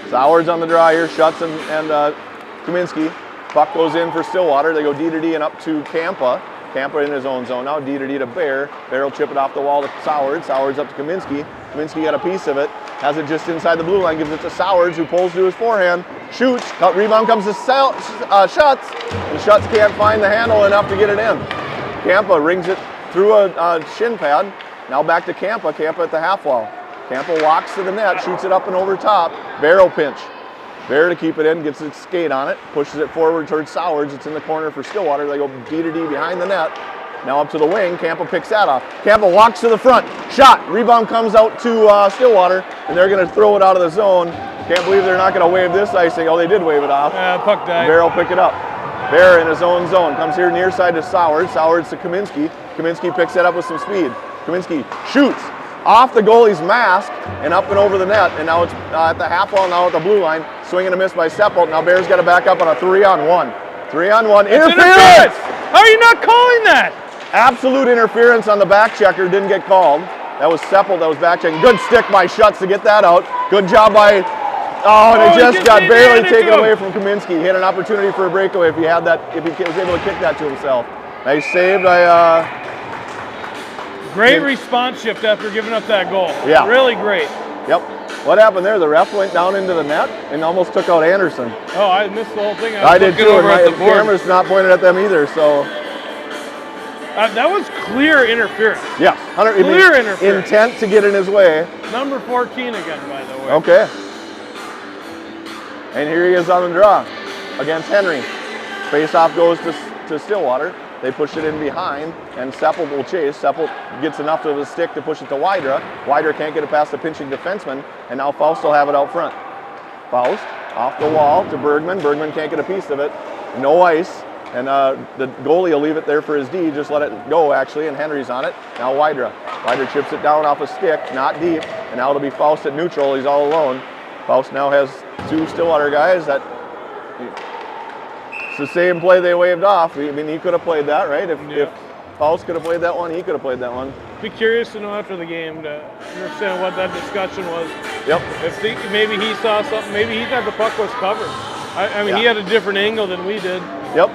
Sowers on the draw here, Schutz and Kaminsky. Puck goes in for Stillwater. They go D to D and up to Kampa. Kampa in his own zone now, D to D to Bear. Bear will chip it off the wall to Sowers. Sowers up to Kaminsky. Kaminsky got a piece of it. Has it just inside the blue line, gives it to Sowers, who pulls to his forehand, shoots. Rebound comes to Schutz. And Schutz can't find the handle enough to get it in. Kampa rings it through a shin pad. Now back to Kampa. Kampa at the half wall. Kampa walks to the net, shoots it up and over top. Bear will pinch. Bear to keep it in, gets its skate on it, pushes it forward towards Sowers. It's in the corner for Stillwater. They go D to D behind the net. Now up to the wing. Kampa picks that off. Kampa walks to the front. Shot. Rebound comes out to Stillwater, and they're going to throw it out of the zone. Can't believe they're not going to wave this icing. Oh, they did wave it off. Puck died. Bear will pick it up. Bear in his own zone. Comes here near side to Sowers. Sowers to Kaminsky. Kaminsky picks it up with some speed. Kaminsky shoots off the goalie's mask and up and over the net. And now it's at the half wall, now at the blue line. Swing and a miss by Seppelt. Now Bear's got to back up on a 3-on-1. 3-on-1. Interference! How are you not calling that? Absolute interference on the back checker. Didn't get called. That was Seppelt that was back checking. Good stick by Schutz to get that out. Good job by... Oh, and it just got barely taken away from Kaminsky. He had an opportunity for a breakaway if he had that, if he was able to kick that to himself. Nice save by... Great response shift after giving up that goal. Yeah. Really great. Yep. What happened there? The ref went down into the net and almost took out Anderson. Oh, I missed the whole thing. I did too, over and at the board. camera's not pointed at them either, so... that was clear interference. Yes. Clear interference. Intent to get in his way. Number 14 again, by the way. Okay. And here he is on the draw against Henry. Face-off goes to Stillwater. They push it in behind, and Seppelt will chase. Seppelt gets enough of a stick to push it to Wydra. Wydra can't get it past the pinching defenseman, and now Faust will have it out front. Faust off the wall to Bergman. Bergman can't get a piece of it. No ice, and the goalie will leave it there for his D. Just let it go, actually, and Henry's on it. Now Wydra. Wydra chips it down off a stick, not deep, and now it'll be Faust at neutral. He's all alone. Faust now has two Stillwater guys that... It's the same play they waved off. I mean, he could have played that, right? If Faust could have played that one, he could have played that one. Be curious to know after the game to understand what that discussion was. Yep. If maybe he saw something, maybe he thought the puck was covered. I mean, he had a different angle than we did. Yep.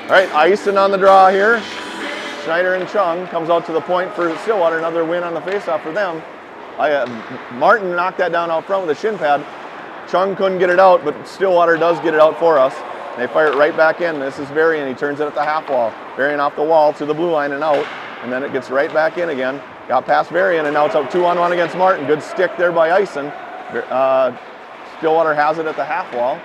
All right, Eisen on the draw here. Schneider and Chung comes out to the point for Stillwater. Another win on the faceoff for them. Martin knocked that down out front with a shin pad. Chung couldn't get it out, but Stillwater does get it out for us. They fire it right back in. This is Varian. He turns it at the half wall. Varian off the wall to the blue line and out, and then it gets right back in again. Got past Varian, and now it's out 2-on-1 against Martin. Good stick there by Eisen. Stillwater has it at the half wall,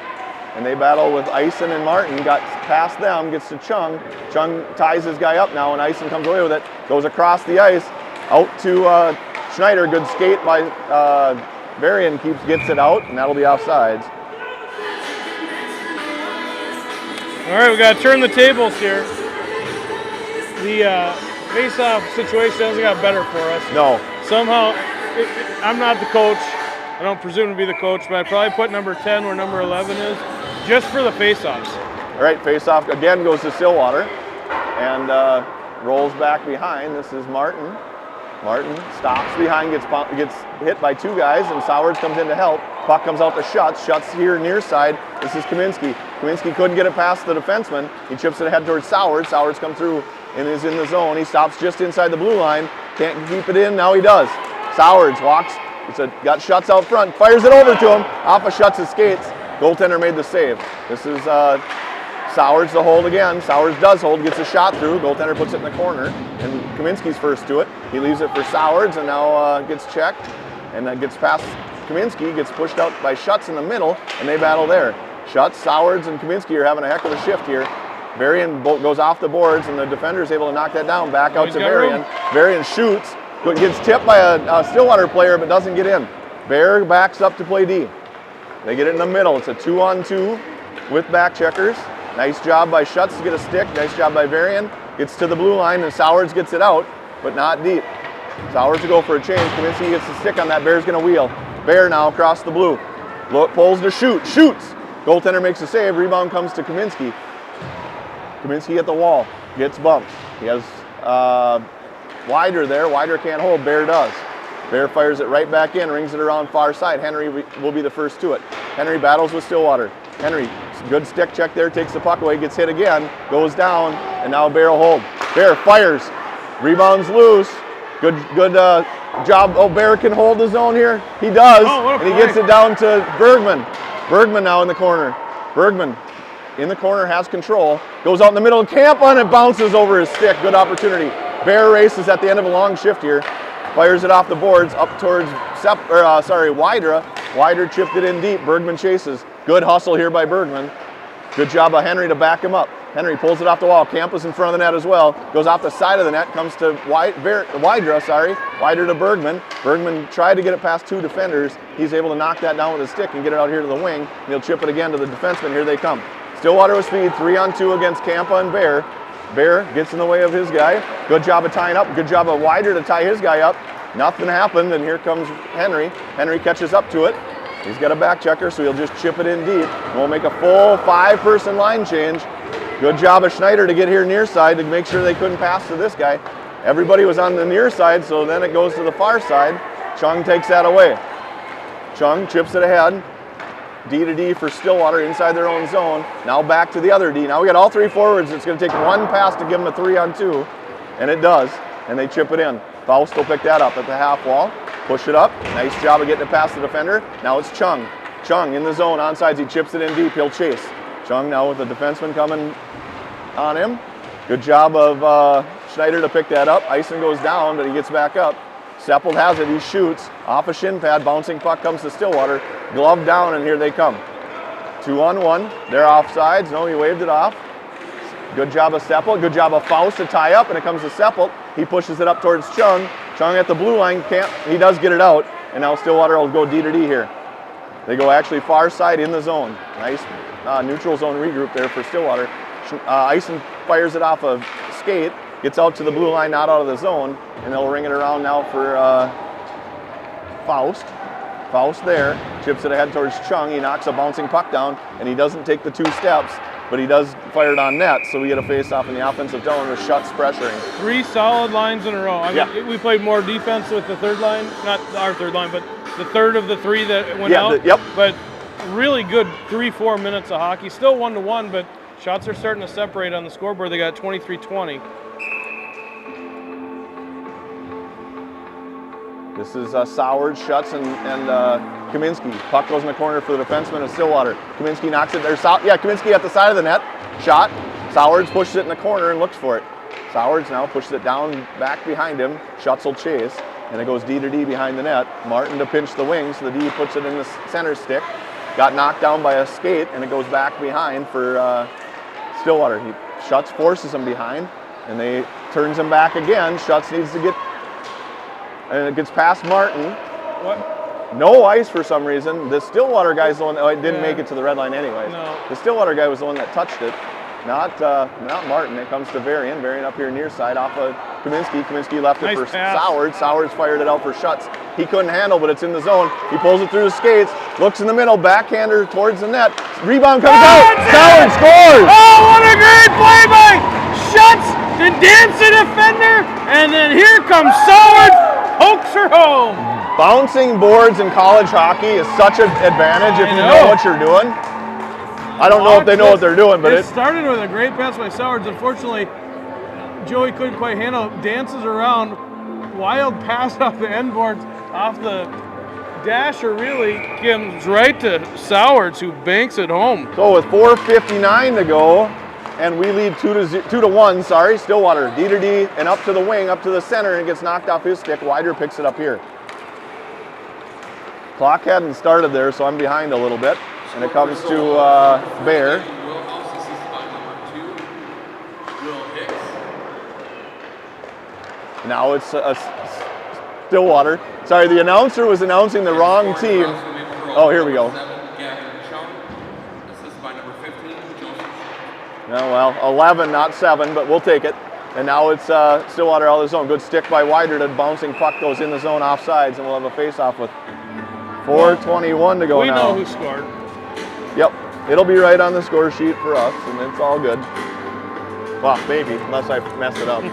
and they battle with Eisen and Martin. Got past them, gets to Chung. Chung ties his guy up now, and Eisen comes away with it. Goes across the ice, out to Schneider. Good skate by Varian, gets it out, and that'll be offsides. All right, we got to turn the tables here. The face-off situation hasn't got better for us. No. Somehow, I'm not the coach. I don't presume to be the coach, but I'd probably put number 10 where number 11 is, just for the face-offs. All right, face-off again goes to Stillwater, and rolls back behind. This is Martin. Martin stops behind, gets hit by two guys, and Sowers comes in to help. Puck comes out to Schutz. Schutz here near side. This is Kaminsky. Kaminsky couldn't get it past the defenseman. He chips it ahead towards Sowers. Sowers comes through and is in the zone. He stops just inside the blue line. Can't keep it in. Now he does. Sowers walks. Got Schutz out front. Fires it over to him. Off of Schutz's skates. Goaltender made the save. This is Sowers to hold again. Sowers does hold, gets a shot through. Goaltender puts it in the corner, and Kaminsky's first to it. He leaves it for Sowers, and now gets checked, and then gets past Kaminsky, gets pushed out by Schutz in the middle, and they battle there. Schutz, Sowers, and Kaminsky are having a heck of a shift here. Varian goes off the boards, and the defender is able to knock that down. Back out to Varian. Varian shoots, Gets tipped by a Stillwater player, but doesn't get in. Bear backs up to play D. They get it in the middle. It's a 2-on-2 with back checkers. Nice job by Schutz to get a stick. Nice job by Varian. Gets to the blue line, and Sowards gets it out, but not deep. Sowards to go for a change. Kaminsky gets the stick on that. Bear's going to wheel. Bear now across the blue. Pulls to shoot. Shoots. Goaltender makes a save. Rebound comes to Kaminsky. Kaminsky at the wall. Gets bumped. He has Wider there. Wider can't hold. Bear does. Bear fires it right back in. Rings it around far side. Henry will be the first to it. Henry battles with Stillwater. Henry, good stick check there. Takes the puck away. Gets hit again. Goes down. And now Bear will hold. Bear fires. Rebounds loose. Good job. Oh, Bear can hold the zone here. He does. And he gets it down to Bergman. Bergman now in the corner. Bergman in the corner, has control. Goes out in the middle. Camp on it, bounces over his stick. Good opportunity. Bear races at the end of a long shift here. Fires it off the boards up towards Wider. Wider chipped it in deep. Bergman chases. Good hustle here by Bergman. Good job by Henry to back him up. Henry pulls it off the wall. Camp is in front of the net as well. Goes off the side of the net. Comes to Wider. Wider to Bergman. Bergman tried to get it past two defenders. He's able to knock that down with his stick and get it out here to the wing. And he'll chip it again to the defenseman. Here they come. Stillwater with speed. 3-on-2 against Campa and Bear. Bear gets in the way of his guy. Good job of tying up. Good job of Wider to tie his guy up. Nothing happened, and here comes Henry. Henry catches up to it. He's got a back checker, so he'll just chip it in deep. And we'll make a full 5-person line change. Good job of Schneider to get here near side to make sure they couldn't pass to this guy. Everybody was on the near side, so then it goes to the far side. Chung takes that away. Chung chips it ahead. D to D for Stillwater inside their own zone. Now back to the other D. Now we got all three forwards. It's going to take one pass to give them a 3-on-2, and it does, and they chip it in. Faust will pick that up at the half wall. Push it up. Nice job of getting it past the defender. Now it's Chung. Chung in the zone, onsides. He chips it in deep. He'll chase. Chung now with the defenseman coming on him. Good job of Schneider to pick that up. Eisen goes down, but he gets back up. Seppold has it. He shoots off a shin pad. Bouncing puck comes to Stillwater. Glove down, and here they come. 2-on-1. They're offsides. No, he waved it off. Good job of Seppold. Good job of Faust to tie up, and it comes to Seppold. He pushes it up towards Chung. Chung at the blue line. He does get it out, and now Stillwater will go D to D here. They go actually far side in the zone. Nice neutral zone regroup there for Stillwater. Eisen fires it off a skate. Gets out to the blue line, not out of the zone, and they'll ring it around now for Faust. Faust there, chips it ahead towards Chung. He knocks a bouncing puck down, and he doesn't take the 2 steps, but he does fire it on net, so we get a face-off in the offensive zone with Schutz pressuring. 3 solid lines in a row. I mean, we played more defense with the third line, not our third line, but the third of the 3 that went out. But really good 3-4 minutes of hockey. Still 1-1, but shots are starting to separate on the scoreboard. They got 23-20. This is Sowards, Schutz, and Kaminsky. Puck goes in the corner for the defenseman of Stillwater. Kaminsky knocks it there. Kaminsky at the side of the net. Shot. Sowards pushes it in the corner and looks for it. Sowards now pushes it down back behind him. Schutz will chase, and it goes D to D behind the net. Martin to pinch the wing, so the D puts it in the center stick. Got knocked down by a skate, and it goes back behind for Stillwater. Schutz forces him behind, and they turns him back again. Schutz needs to get, and it gets past Martin. What? No ice for some reason. The Stillwater guy's the one that didn't make it to the red line anyways. No. The Stillwater guy was the one that touched it, not Martin. It comes to Varian. Varian up here near side off of Kaminsky. Kaminsky left it for Sowards. Sowards fired it out for Schutz. He couldn't handle, but it's in the zone. He pulls it through the skates, looks in the middle, backhander towards the net. Rebound comes out. Sowards scores! Oh, what a great play by Schutz to dance the defender, and then here comes Sowards. Pokes her home. Bouncing boards in college hockey is such an advantage if you know what you're doing. I don't know if they know what they're doing, but it started with a great pass by Sowards. Unfortunately, Joey couldn't quite handle it. Dances around, wild pass off the end boards, off the dasher really comes right to Sowards, who banks it home. So with 4:59 to go, and we lead 2-1. Sorry, Stillwater D to D and up to the wing, up to the center, and gets knocked off his stick. Wider picks it up here. Clock hadn't started there, so I'm behind a little bit, and it comes to Bear. Now it's Stillwater. Sorry, the announcer was announcing the wrong team. Oh, here we go. Assisted by number 15, Joseph. No, well, 11, not 7, but we'll take it. And now it's Stillwater out of the zone. Good stick by Wider. The bouncing puck goes in the zone offsides, and we'll have a face-off with 4:21 to go now. We know who scored. Yep, it'll be right on the score sheet for us, and it's all good. Well, maybe, unless I mess it up.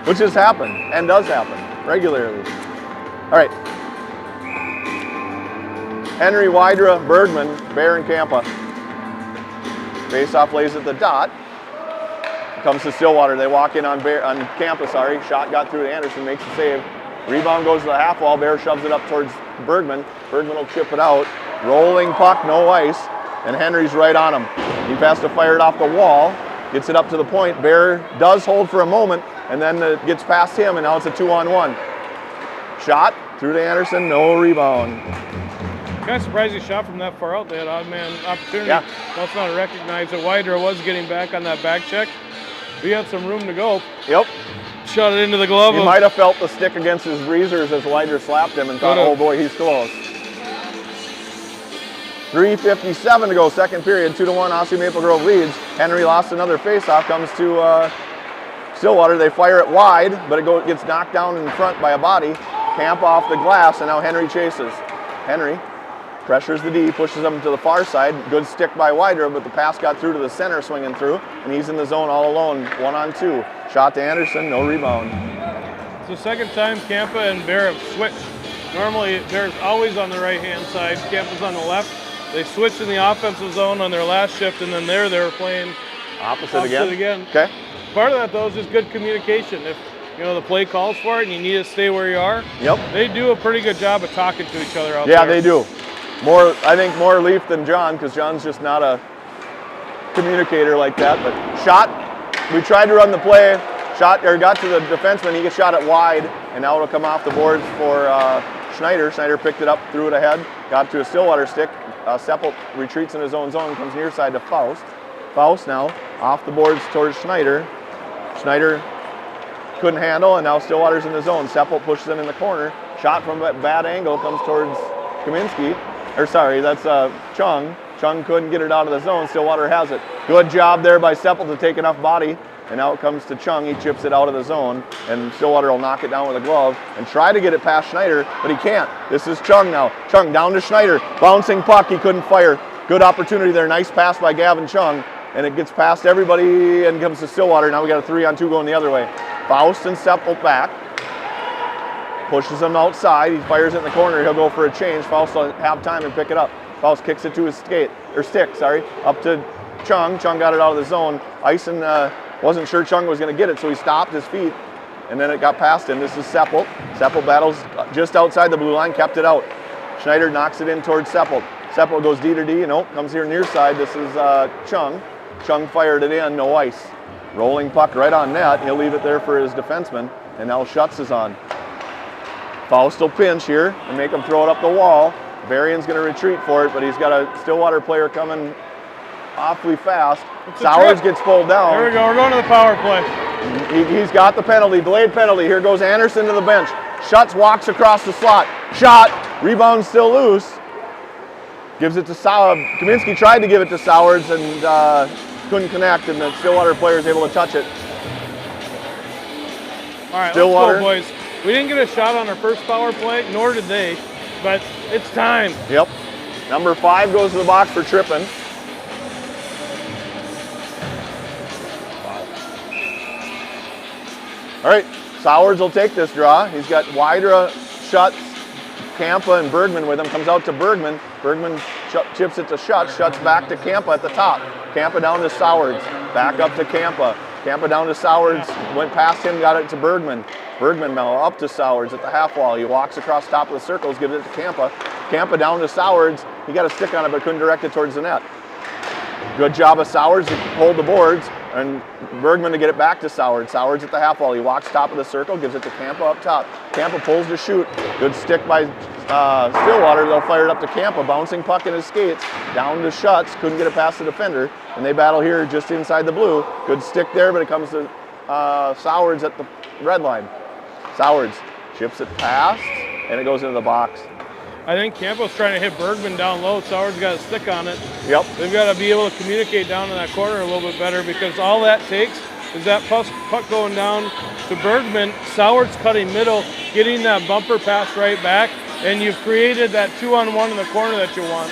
Which has happened, and does happen, regularly. All right. Henry, Wydra, Bergman, Bear, and Kampa. Face-off lays at the dot. Comes to Stillwater. They walk in on Kampa, sorry. Shot got through to Anderson, makes the save. Rebound goes to the half wall. Bear shoves it up towards Bergman. Bergman will chip it out. Rolling puck, no ice. And Henry's right on him. He has to fire it off the wall. Gets it up to the point. Bear does hold for a moment, and then it gets past him, and now it's a 2-on-1. Shot through to Anderson, no rebound. Kind of surprised he shot from that far out. They had odd man opportunity. Yeah. That's not recognized that Wider was getting back on that back check. He had some room to go. Yep. Shot it into the glove. He might have felt the stick against his breezers as Wider slapped him and thought, oh boy, he's close. 3:57 to go, second period, 2-1, Osseo Maple Grove leads. Henry lost another faceoff, comes to Stillwater. They fire it wide, but it gets knocked down in front by a body. Camp off the glass, and now Henry chases. Henry pressures the D, pushes him to the far side. Good stick by Wider, but the pass got through to the center, swinging through, and he's in the zone all alone, 1-on-2. Shot to Anderson, no rebound. It's the second time Kampa and Bear have switched. Normally, Bear's always on the right-hand side. Kampa's on the left. They switched in the offensive zone on their last shift, and then they were playing opposite again. Okay. Part of that, though, is just good communication. If the play calls for it and you need to stay where you are, they do a pretty good job of talking to each other out there. Yeah, they do. I think more Leaf than John, because John's just not a communicator like that. But shot, we tried to run the play, got to the defenseman, he gets shot it wide, and now it'll come off the boards for Schneider. Schneider picked it up, threw it ahead, got to a Stillwater stick. Seppelt retreats in his own zone, comes near side to Faust. Faust now off the boards towards Schneider. Schneider couldn't handle, and now Stillwater's in the zone. Seppelt pushes him in the corner. Shot from a bad angle comes towards Kaminsky. That's Chung. Chung couldn't get it out of the zone. Stillwater has it. Good job there by Seppelt to take enough body. And now it comes to Chung. He chips it out of the zone, and Stillwater will knock it down with a glove and try to get it past Schneider, but he can't. This is Chung now. Chung down to Schneider. Bouncing puck. He couldn't fire. Good opportunity there. Nice pass by Gavin Chung, and it gets past everybody and comes to Stillwater. Now we got a 3-on-2 going the other way. Faust and Seppelt back. Pushes him outside. He fires it in the corner. He'll go for a change. Faust will have time and pick it up. Faust kicks it to his stick, up to Chung. Chung got it out of the zone. Ison wasn't sure Chung was going to get it, so he stopped his feet, and then it got past him. This is Seppelt. Seppelt battles just outside the blue line, kept it out. Schneider knocks it in towards Seppelt. Seppelt goes D to D, comes here near side. This is Chung. Chung fired it in, no ice. Rolling puck right on net. He'll leave it there for his defenseman, and now Schutz is on. Faust will pinch here and make him throw it up the wall. Varian's going to retreat for it, but he's got a Stillwater player coming awfully fast. Sowers gets pulled down. There we go. We're going to the power play. He's got the penalty, delayed penalty. Here goes Anderson to the bench. Schutz walks across the slot. Shot. Rebound still loose. Gives it to Sowers. Kaminsky tried to give it to Sowers and couldn't connect, and the Stillwater player is able to touch it. All right, Stillwater. Let's go, boys. We didn't get a shot on our first power play, nor did they, but it's time. Yep. Number 5 goes to the box for tripping. All right, Sowers will take this draw. He's got Wydra, Schutz, Kampa, and Bergman with him. Comes out to Bergman. Bergman chips it to Schutz. Schutz back to Kampa at the top. Kampa down to Sowers. Back up to Kampa. Kampa down to Sowers. Went past him, got it to Bergman. Bergman now up to Sowers at the half wall. He walks across top of the circles, gives it to Kampa. Kampa down to Sowers. He got a stick on it, but couldn't direct it towards the net. Good job of Sowers to hold the boards, and Bergman to get it back to Sowers. Sowers at the half wall. He walks top of the circle, gives it to Kampa up top. Kampa pulls to shoot. Good stick by Stillwater. They'll fire it up to Kampa. Bouncing puck in his skates. Down to Schutz. Couldn't get it past the defender. And they battle here just inside the blue. Good stick there, but it comes to Sowers at the red line. Sowards ships it past, and it goes into the box. I think Campbell's trying to hit Bergman down low. Sowards got a stick on it. Yep. They've got to be able to communicate down in that corner a little bit better, because all that takes is that puck going down to Bergman, Sowards cutting middle, getting that bumper pass right back, and you've created that 2-on-1 in the corner that you want.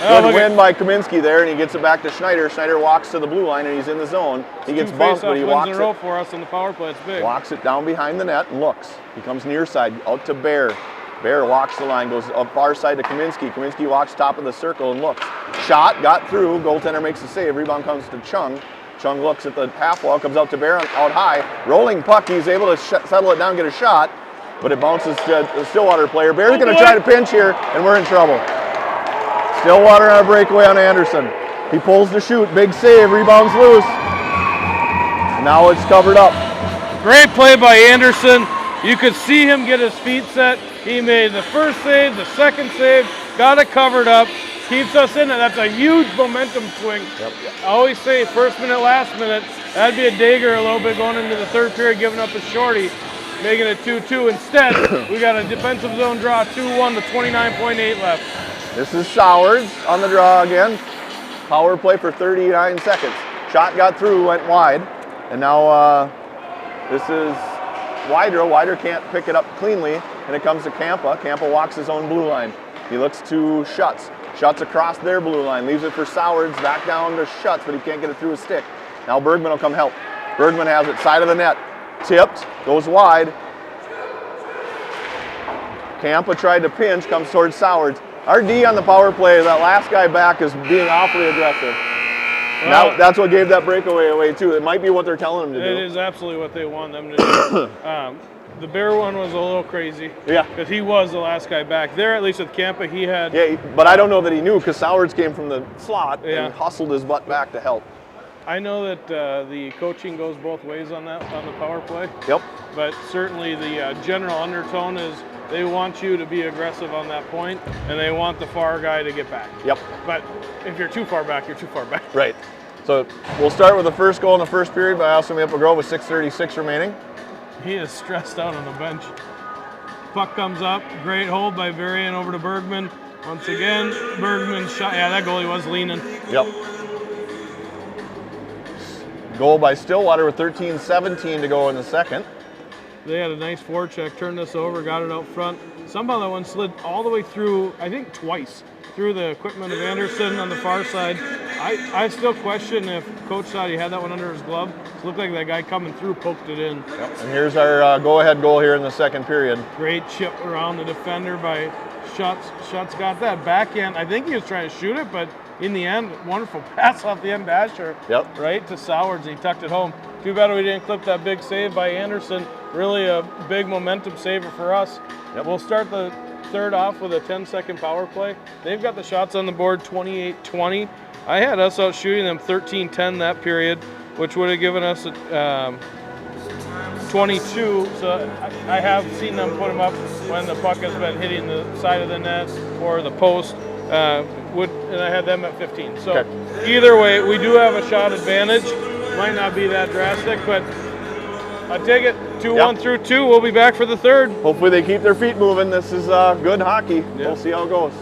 Good win by Kaminsky there, and he gets it back to Schneider. Schneider walks to the blue line, and he's in the zone. He gets bumped, but he walks in a row for us on the power play. It's big. Walks it down behind the net and looks. He comes near side, out to Bear. Bear walks the line, goes up far side to Kaminsky. Kaminsky walks top of the circle and looks. Shot, got through. Goaltender makes the save. Rebound comes to Chung. Chung looks at the half wall, comes out to Bear out high. Rolling puck, he's able to settle it down, get a shot, but it bounces to the Stillwater player. Bear's going to try to pinch here, and we're in trouble. Stillwater on a breakaway on Anderson. He pulls the shoot, big save, rebounds loose. Now it's covered up. Great play by Anderson. You could see him get his feet set. He made the first save, the second save, got it covered up, keeps us in it. That's a huge momentum swing. Yep. I always say first minute, last minute. That'd be a dagger a little bit going into the third period, giving up a shorty, making it 2-2. Instead, we got a defensive zone draw, 2-1 to 29.8 left. This is Sowards on the draw again. Power play for 39 seconds. Shot got through, went wide, and now this is Wider. Wider can't pick it up cleanly, and it comes to Campa. Campa walks his own blue line. He looks to Schutz. Schutz across their blue line, leaves it for Sowards, back down to Schutz, but he can't get it through his stick. Now Bergman will come help. Bergman has it side of the net, tipped, goes wide. Campa tried to pinch, comes towards Sowards. Our D on the power play, that last guy back is being awfully aggressive. Well, that's what gave that breakaway away too. It might be what they're telling him to do. It is absolutely what they want them to do. The Bear one was a little crazy. Yeah. Because he was the last guy back there, at least with Campa, he had... Yeah, but I don't know that he knew, because Sowards came from the slot and hustled his butt back to help. I know that the coaching goes both ways on that, on the power play. Yep. But certainly the general undertone is they want you to be aggressive on that point, and they want the far guy to get back. Yep. But if you're too far back, you're too far back. Right. So we'll start with the first goal in the first period by Austin Maple Grove with 6:36 remaining. He is stressed out on the bench. Puck comes up, great hold by Varian over to Bergman. Once again, Bergman shot. Yeah, that goalie was leaning. Yep. Goal by Stillwater with 13:17 to go in the second. They had a nice forecheck, turned this over, got it out front. Somehow that one slid all the way through, I think twice, through the equipment of Anderson on the far side. I still question if Coach thought he had that one under his glove. It looked like that guy coming through poked it in. Yep. And here's our go-ahead goal here in the second period. Great chip around the defender by Schutz. Schutz got that backhand. I think he was trying to shoot it, but in the end, wonderful pass off the end basher. Yep. Right to Sowards, and he tucked it home. Too bad we didn't clip that big save by Anderson. Really a big momentum saver for us. Yep. We'll start the third off with a 10-second power play. They've got the shots on the board 28-20. I had us out shooting them 13-10 that period, which would have given us 22. So I have seen them put them up when the puck has been hitting the side of the net or the post. And I had them at 15. So Either way, we do have a shot advantage. Might not be that drastic, but I take it 2-1 through 2. We'll be back for the third. Hopefully they keep their feet moving. This is good hockey. We'll see how it goes.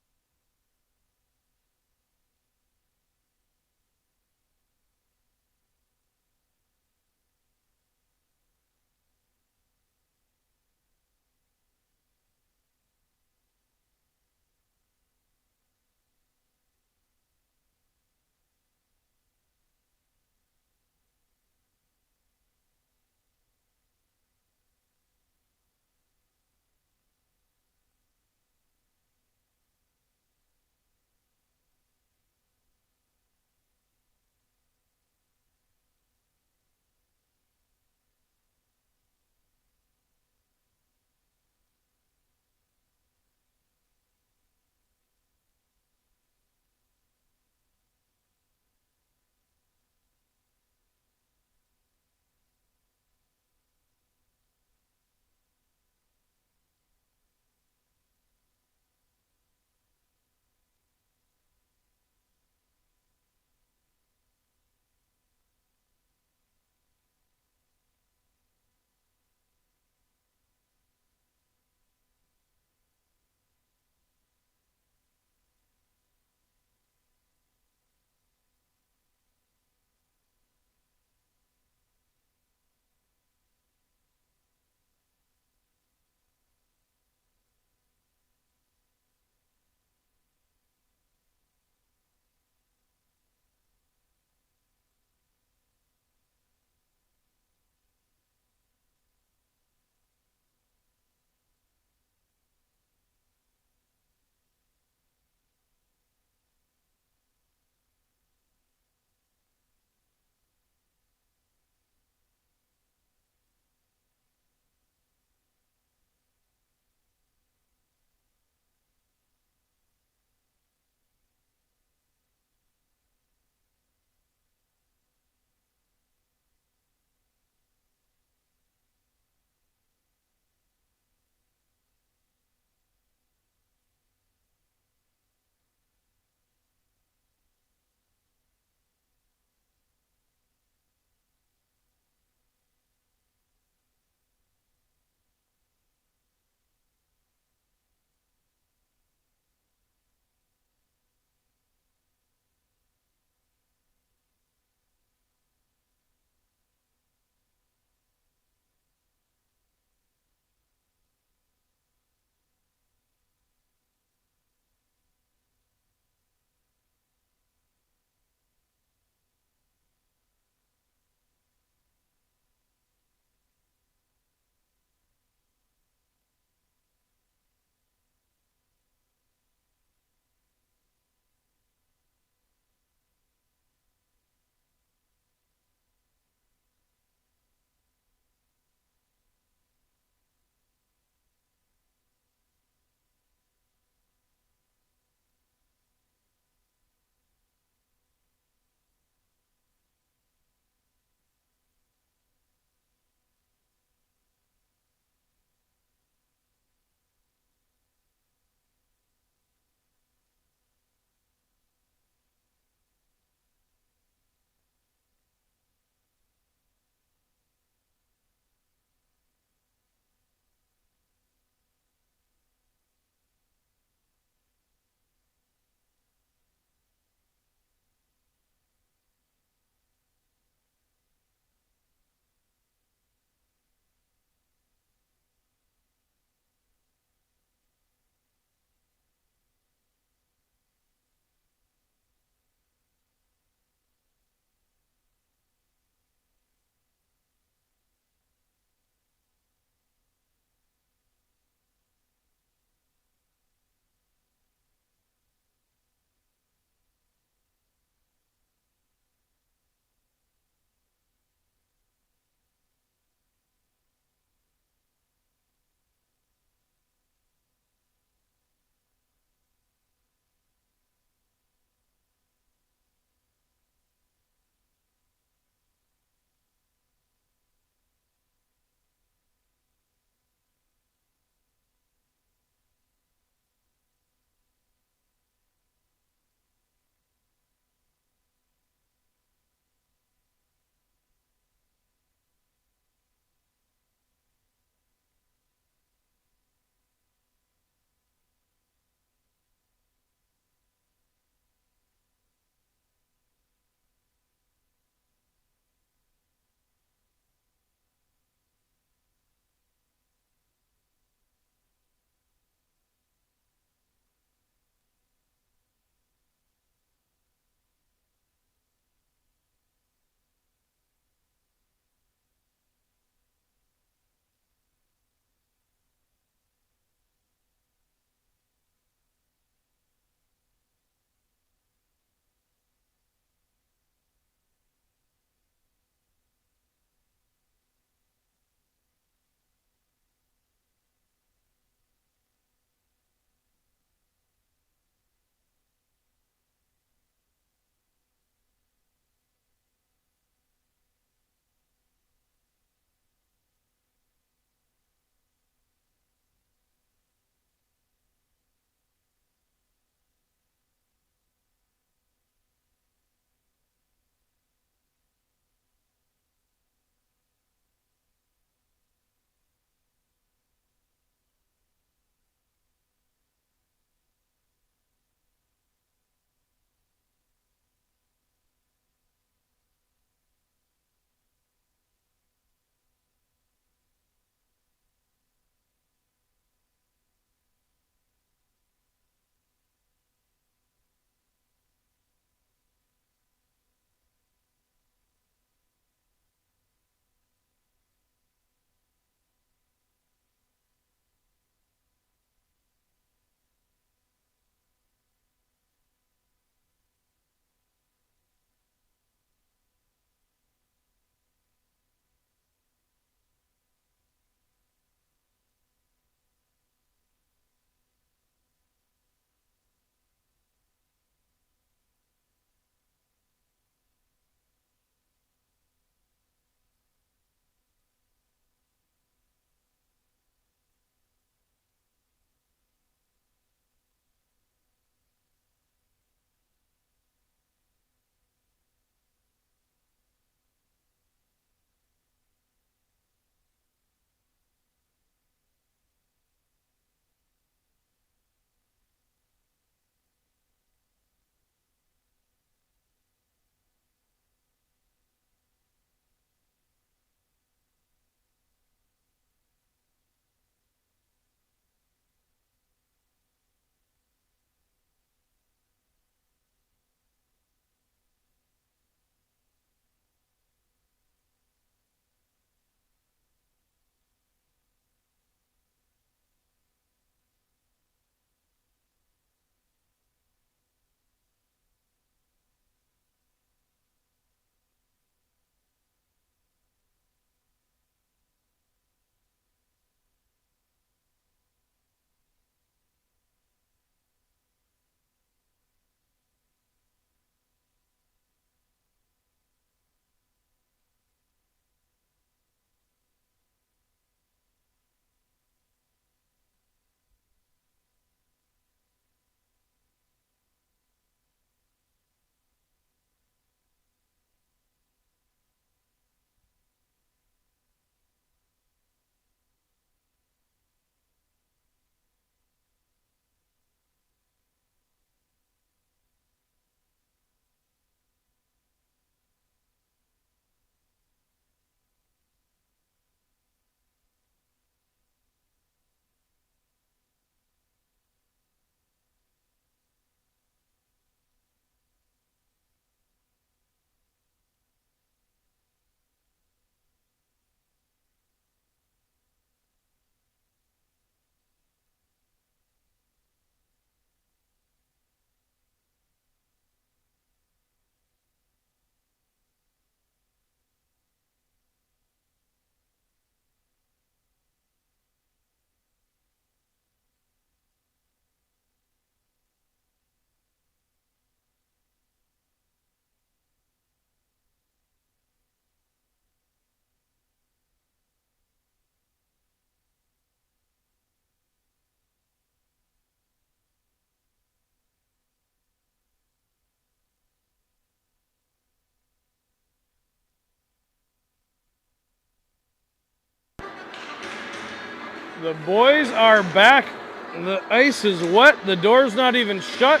The boys are back. The ice is wet. The door's not even shut,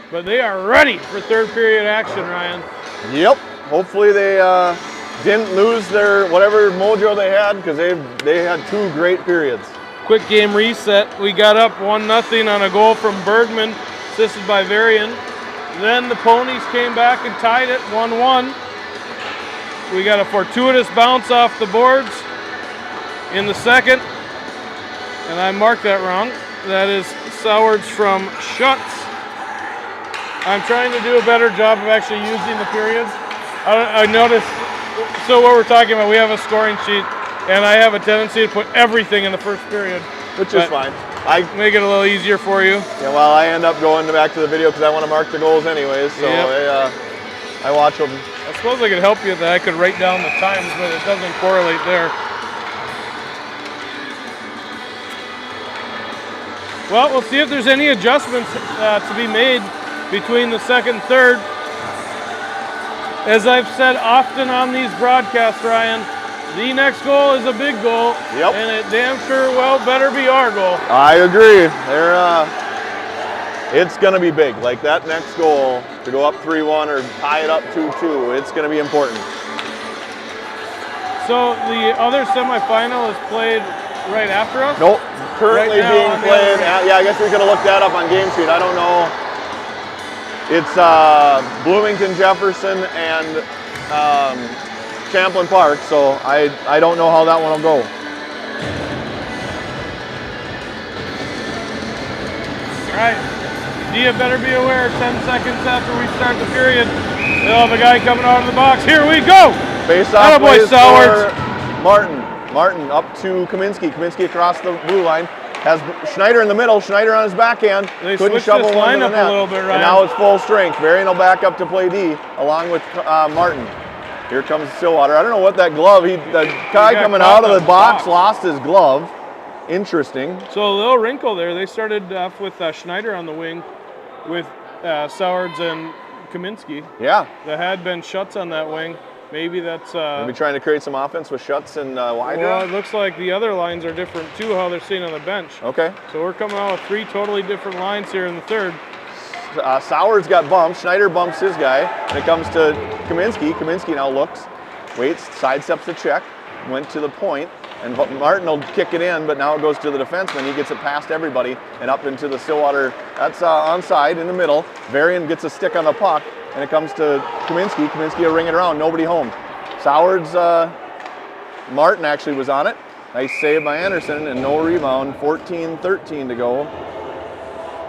but they are ready for third period action, Ryan. Yep. Hopefully they didn't lose their whatever mojo they had, because they had 2 great periods. Quick game reset. We got up 1-0 on a goal from Bergman, assisted by Varian. Then the Ponies came back and tied it 1-1. We got a fortuitous bounce off the boards in the second, and I marked that wrong. That is Sowards from Schutz. I'm trying to do a better job of actually using the periods. I noticed, so what we're talking about, we have a scoring sheet, and I have a tendency to put everything in the first period. Which is fine. I make it a little easier for you. Yeah, well, I end up going back to the video because I want to mark the goals anyways, so Yep. I watch them. I suppose I could help you that I could write down the times, but it doesn't correlate there. Well, we'll see if there's any adjustments to be made between the second and third. As I've said often on these broadcasts, Ryan, the next goal is a big goal, Yep. and it damn sure well better be our goal. I agree. It's going to be big. Like that next goal to go up 3-1 or tie it up 2-2, it's going to be important. So the other semifinal is played right after us? Nope. Currently Right now being on the played. other- Yeah, I guess we could have looked that up on Game Sheet. I don't know. It's Bloomington, Jefferson, and Champlain Park, so I don't know how that one will go. All right. Dia better be aware 10 seconds after we start the period. They'll have a guy coming out of the box. Here we go! Face-off Attaboy, plays Sowards. for Martin. Martin up to Kaminsky. Kaminsky across the blue line. Has Schneider in the middle. Schneider on his backhand. They Couldn't switched shovel this one to the lineup net. a little bit, Ryan. And now it's full strength. Varian will back up to play D along with Martin. Here comes Stillwater. I don't know what that glove. The guy got coming caught out of in the the box box. lost his glove. Interesting. So a little wrinkle there. They started off with Schneider on the wing with Sowards and Kaminsky. Yeah. There had been Schutz on that wing. Maybe that's... Maybe trying to create some offense with Schutz and Wider. well, it looks like the other lines are different too, how they're seen on the bench. Okay. So we're coming out with 3 totally different lines here in the third. Sowards got bumped. Schneider bumps his guy. And it comes to Kaminsky. Kaminsky now looks, waits, sidesteps the check, went to the point, and Martin will kick it in, but now it goes to the defenseman. He gets it past everybody and up into the Stillwater. That's onside in the middle. Varian gets a stick on the puck, and it comes to Kaminsky. Kaminsky will ring it around. Nobody home. Sowards, Martin actually was on it. Nice save by Anderson, and no rebound. 14-13 to go.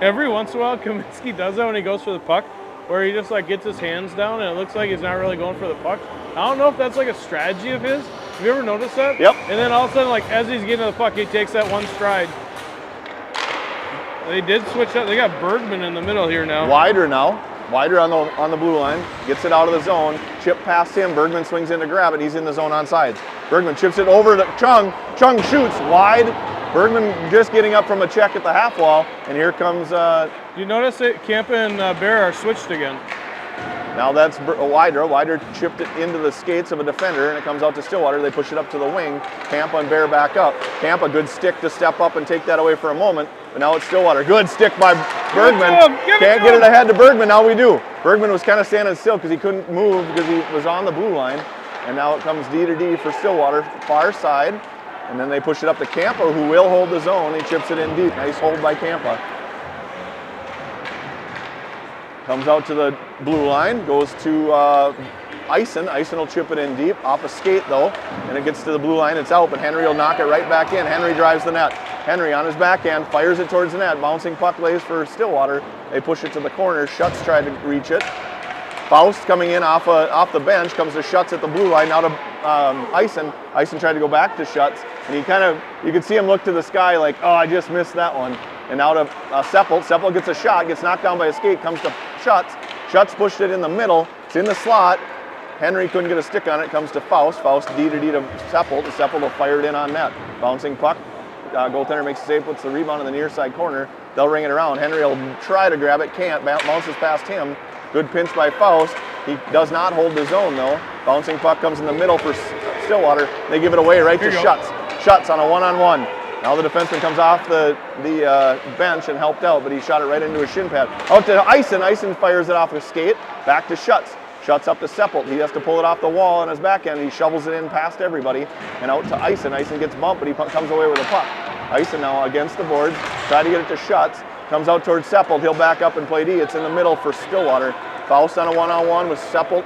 Every once in a while, Kaminsky does that when he goes for the puck, where he just like gets his hands down and it looks like he's not really going for the puck. I don't know if that's like a strategy of his. Have you ever noticed that? Yep. And then all of a sudden, like as he's getting to the puck, he takes that one stride. They did switch up. They got Bergman in the middle here now. Wider now. Wider on the blue line. Gets it out of the zone. Chip past him. Bergman swings in to grab it. He's in the zone on sides. Bergman chips it over to Chung. Chung shoots wide. Bergman just getting up from a check at the half wall. And here comes... You notice that Campa and Bear are switched again. Now that's Wider. Wider chipped it into the skates of a defender, and it comes out to Stillwater. They push it up to the wing. Campa and Bear back up. Campa, good stick to step up and take that away for a moment. But now it's Stillwater. Good stick by Bergman. Can't get it ahead to Bergman. Now we do. Bergman was kind of standing still because he couldn't move because he was on the blue line. And now it comes D to D for Stillwater, far side. And then they push it up to Campa, who will hold the zone. He chips it in deep. Nice hold by Campa. Comes out to the blue line, goes to Ison. Ison will chip it in deep, off a skate though, and it gets to the blue line, it's out, but Henry will knock it right back in. Henry drives the net. Henry on his backhand, fires it towards the net. Bouncing puck lays for Stillwater. They push it to the corner. Schutz tried to reach it. Faust coming in off the bench, comes to Schutz at the blue line, now to Ison. Ison tried to go back to Schutz, and he kind of, you could see him look to the sky like, oh, I just missed that one. And now to Seppel. Seppel gets a shot, gets knocked down by a skate, comes to Schutz. Schutz pushed it in the middle. It's in the slot. Henry couldn't get a stick on it. Comes to Faust. Faust D to D to Seppel. Seppel will fire it in on net. Bouncing puck. Goaltender makes a save, puts the rebound in the near side corner. They'll ring it around. Henry will try to grab it, can't. Bounces past him. Good pinch by Faust. He does not hold the zone though. Bouncing puck comes in the middle for Stillwater. They give it away right to Schutz. Schutz on a one-on-one. Now the defenseman comes off the bench and helped out, but he shot it right into his shin pad. Out to Eisen. Eisen fires it off his skate. Back to Schutz. Schutz up to Seppelt. He has to pull it off the wall on his backhand. He shovels it in past everybody and out to Eisen. Eisen gets bumped, but he comes away with a puck. Eisen now against the boards. Try to get it to Schutz. Comes out towards Seppelt. He'll back up and play D. It's in the middle for Stillwater. Faust on a one-on-one with Seppelt.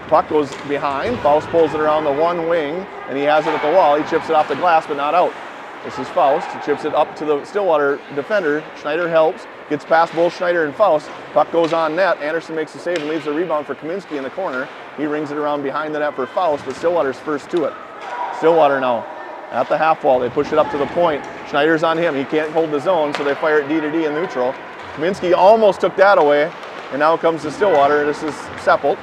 Puck goes behind. Faust pulls it around the one wing, and he has it at the wall. He chips it off the glass, but not out. This is Faust. He chips it up to the Stillwater defender. Schneider helps. Gets past both Schneider and Faust. Puck goes on net. Anderson makes the save and leaves the rebound for Kaminsky in the corner. He rings it around behind the net for Faust, but Stillwater's first to it. Stillwater now at the half wall. They push it up to the point. Schneider's on him. He can't hold the zone, so they fire it D to D in neutral. Kaminsky almost took that away, and now comes to Stillwater. This is Seppelt.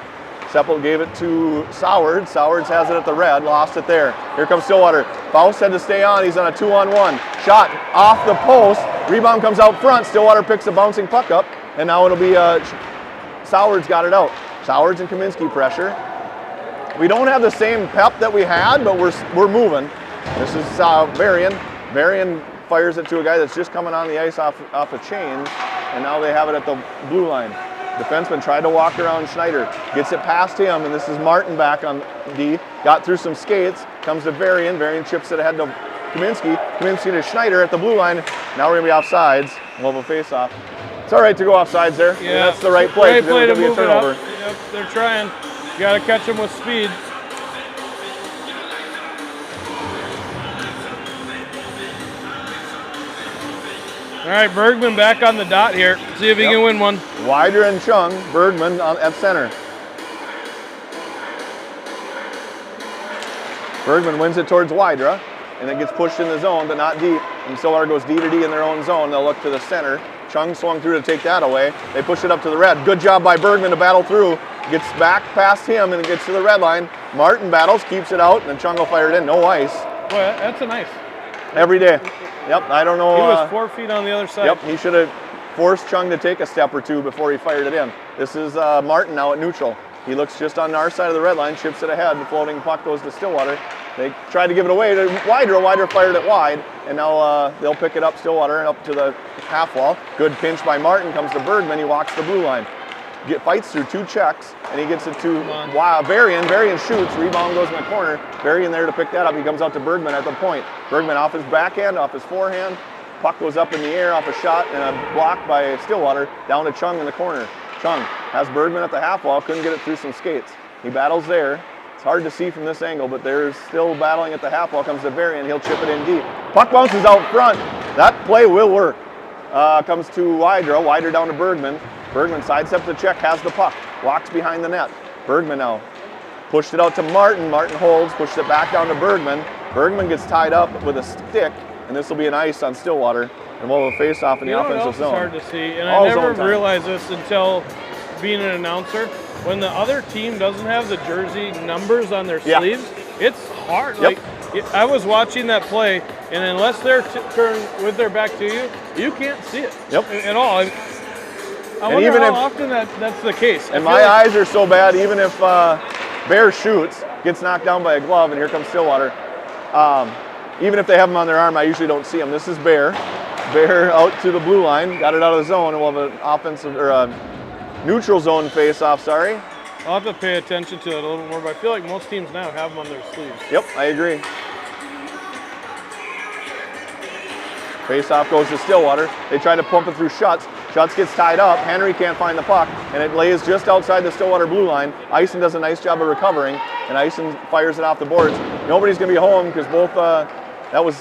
Seppelt gave it to Sowards. Sowards has it at the red, lost it there. Here comes Stillwater. Faust had to stay on. He's on a 2-on-1. Shot off the post. Rebound comes out front. Stillwater picks the bouncing puck up, and now it'll be Sowards got it out. Sowards and Kaminsky pressure. We don't have the same pep that we had, but we're moving. This is Varian. Varian fires it to a guy that's just coming on the ice off a change, and now they have it at the blue line. Defenseman tried to walk around Schneider, gets it past him, and this is Martin back on D. Got through some skates, comes to Varian. Varian chips it ahead to Kaminsky. Kaminsky to Schneider at the blue line. Now we're gonna be offsides. We'll have a face-off. It's all right to go offsides there. Yeah, that's the right play. Right play to move a turnover. it up. Yep, they're trying. You got to catch them with speed. All right, Bergman back on the dot here. See if he can win one. Wider and Chung, Bergman at center. Bergman wins it towards Wydra, and it gets pushed in the zone, but not deep. And Stillwater goes D to D in their own zone. They'll look to the center. Chung swung through to take that away. They push it up to the red. Good job by Bergman to battle through. Gets back past him and it gets to the red line. Martin battles, keeps it out, and then Chung will fire it in. No ice. Boy, that's a nice. Every day. Yep, I don't know. He was 4 feet on the other side. Yep, he should have forced Chung to take a step or two before he fired it in. This is Martin now at neutral. He looks just on our side of the red line, chips it ahead. The floating puck goes to Stillwater. They tried to give it away to Wydra. Wydra fired it wide, and now they'll pick it up, Stillwater, and up to the half wall. Good pinch by Martin, comes to Bergman. He walks the blue line. Fights through 2 checks, and he gets it to Varian. Varian shoots, rebound goes in the corner. Varian there to pick that up. He comes out to Bergman at the point. Bergman off his backhand, off his forehand. Puck goes up in the air off a shot, and a block by Stillwater down to Chung in the corner. Chung has Bergman at the half wall, couldn't get it through some skates. He battles there. It's hard to see from this angle, but they're still battling at the half wall. Comes to Varian, he'll chip it in deep. Puck bounces out front. That play will work. Comes to Wydra. Wydra down to Bergman. Bergman sidesteps the check, has the puck, walks behind the net. Bergman now pushed it out to Martin. Martin holds, pushed it back down to Bergman. Bergman gets tied up with a stick, and this will be an ice on Stillwater, and we'll have a face-off in the offensive zone. It's hard to see, and I never realized this until being an announcer. When the other team doesn't have the jersey numbers on their sleeves, it's hard. Yep. Like, I was watching that play, and unless they're turned with their back to you, you can't see it at all. I wonder even how if, often that's the case. And my eyes are so bad, even if Bear shoots, gets knocked down by a glove, and here comes Stillwater. Even if they have him on their arm, I usually don't see him. This is Bear. Bear out to the blue line, got it out of the zone, and we'll have an offensive or a neutral zone face-off. Sorry. I'll have to pay attention to it a little more, but I feel like most teams now have them on their sleeves. Yep, I agree. Face-off goes to Stillwater. They try to pump it through Schutz. Schutz gets tied up. Henry can't find the puck, and it lays just outside the Stillwater blue line. Eisen does a nice job of recovering, and Eisen fires it off the boards. Nobody's going to be home because both, that was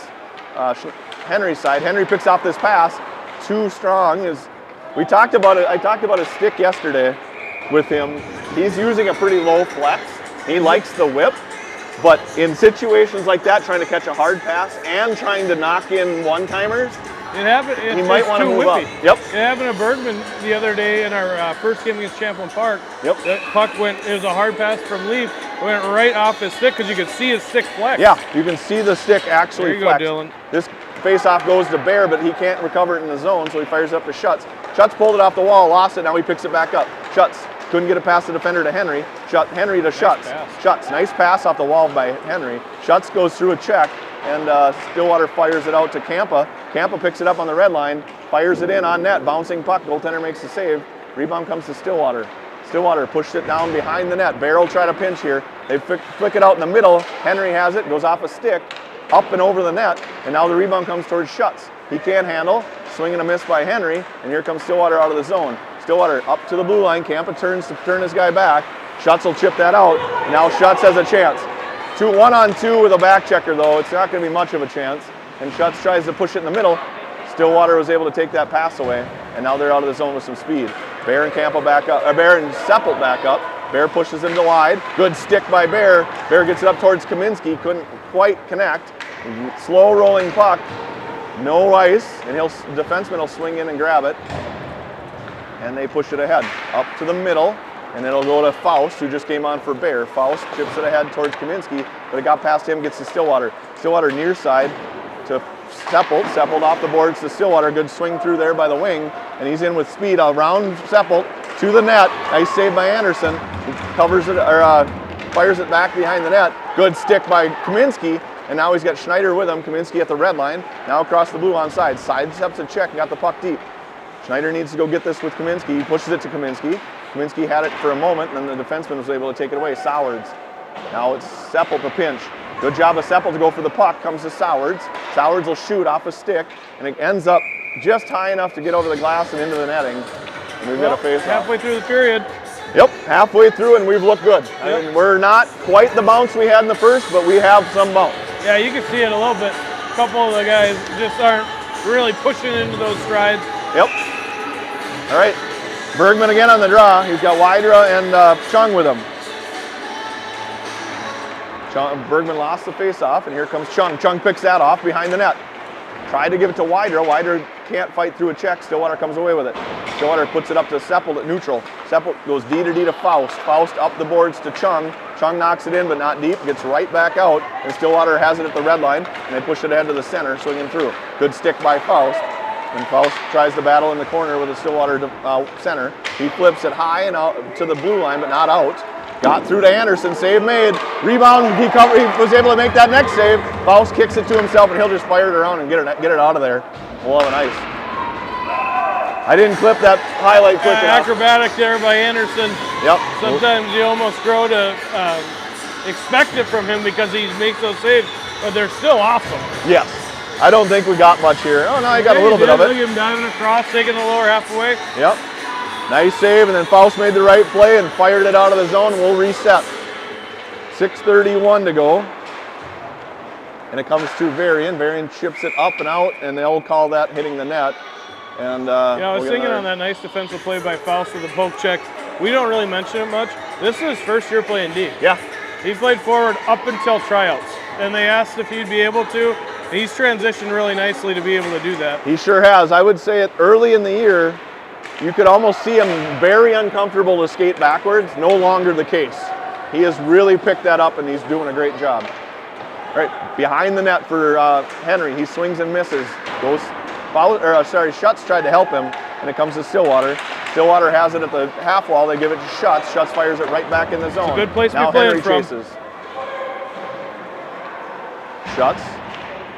Henry's side. Henry picks off this pass. Too strong. We talked about it. I talked about his stick yesterday with him. He's using a pretty low flex. He likes the whip. But in situations like that, trying to catch a hard pass and trying to knock in one-timers, he might want to move up. Yep. It happened to Bergman the other day in our first game against Champlain Park. Yep. The puck it was a hard pass from Leaf, went right off his stick because you could see his stick flex. Yeah, you can see the stick actually flex. There you go, Dylan. This face-off goes to Bear, but he can't recover it in the zone, so he fires it up to Schutz. Schutz pulled it off the wall, lost it, now he picks it back up. Schutz couldn't get it past the defender to Henry. Henry to Schutz. Schutz, nice pass off the wall by Henry. Schutz goes through a check, and Stillwater fires it out to Kampa. Kampa picks it up on the red line, fires it in on net, bouncing puck. Goaltender makes the save. Rebound comes to Stillwater. Stillwater pushed it down behind the net. Bear will try to pinch here. They flick it out in the middle. Henry has it, goes off a stick, up and over the net, and now the rebound comes towards Schutz. He can't handle, swing and a miss by Henry, and here comes Stillwater out of the zone. Stillwater up to the blue line. Kampa turns to turn his guy back. Schutz will chip that out. Now Schutz has a chance. 1-on-2 with a back checker, though. It's not going to be much of a chance. And Schutz tries to push it in the middle. Stillwater was able to take that pass away, and now they're out of the zone with some speed. Bear and Kampa back up. Bear and Seppelt back up. Bear pushes him to wide. Good stick by Bear. Bear gets it up towards Kaminsky. Couldn't quite connect. Slow rolling puck. No ice, and the defenseman will swing in and grab it. And they push it ahead. Up to the middle, and it'll go to Faust, who just came on for Bear. Faust chips it ahead towards Kaminsky, but it got past him, gets to Stillwater. Stillwater near side to Seppelt. Seppelt off the boards to Stillwater. Good swing through there by the wing, and he's in with speed around Seppelt to the net. Nice save by Anderson. He covers it, or fires it back behind the net. Good stick by Kaminsky, and now he's got Schneider with him. Kaminsky at the red line. Now across the blue onside. Sidesteps a check and got the puck deep. Schneider needs to go get this with Kaminsky. He pushes it to Kaminsky. Kaminsky had it for a moment, and then the defenseman was able to take it away. Sowards. Now it's Seppelt to pinch. Good job of Seppelt to go for the puck. Comes to Sowards. Sowards will shoot off a stick, and it ends up just high enough to get over the glass and into the netting. And we've got a face-off. Halfway through the period. Yep, halfway through, and we've looked good. I mean, we're not quite the bounce we had in the first, but we have some bounce. Yeah, you can see it a little bit. A couple of the guys just aren't really pushing into those strides. Yep. All right, Bergman again on the draw. He's got Wydra and Chung with him. Bergman lost the face-off, and here comes Chung. Chung picks that off behind the net. Tried to give it to Wydra. Wydra can't fight through a check. Stillwater comes away with it. Stillwater puts it up to Seppelt at neutral. Seppelt goes D to D to Faust. Faust up the boards to Chung. Chung knocks it in, but not deep. Gets right back out, and Stillwater has it at the red line, and they push it ahead to the center, swinging through. Good stick by Faust. And Faust tries to battle in the corner with a Stillwater center. He flips it high and out to the blue line, but not out. Got through to Anderson, save made. Rebound, he was able to make that next save. Faust kicks it to himself, and he'll just fire it around and get it out of there. We'll have an ice. I didn't clip that highlight quick enough. Acrobatic there by Anderson. Yep. Sometimes you almost grow to expect it from him because he makes those saves, but they're still awesome. Yes. I don't think we got much here. Oh, no, he got a little bit of it. Look at him diving across, taking the lower halfway. Yep. Nice save, and then Faust made the right play and fired it out of the zone. We'll reset. 6:31 to go. And it comes to Varian. Varian chips it up and out, and they'll call that hitting the net. And I was thinking on that nice defensive play by Faust with the poke check. We don't really mention it much. This is his first year playing D. Yeah. He played forward up until tryouts, and they asked if he'd be able to. He's transitioned really nicely to be able to do that. He sure has. I would say it early in the year, you could almost see him very uncomfortable to skate backwards. No longer the case. He has really picked that up, and he's doing a great job. All right, behind the net for Henry. He swings and misses. Schutz tried to help him, and it comes to Stillwater. Stillwater has it at the half wall. They give it to Schutz. Schutz fires it right back in the zone. It's a good place to now be playing Henry from. chases. Schutz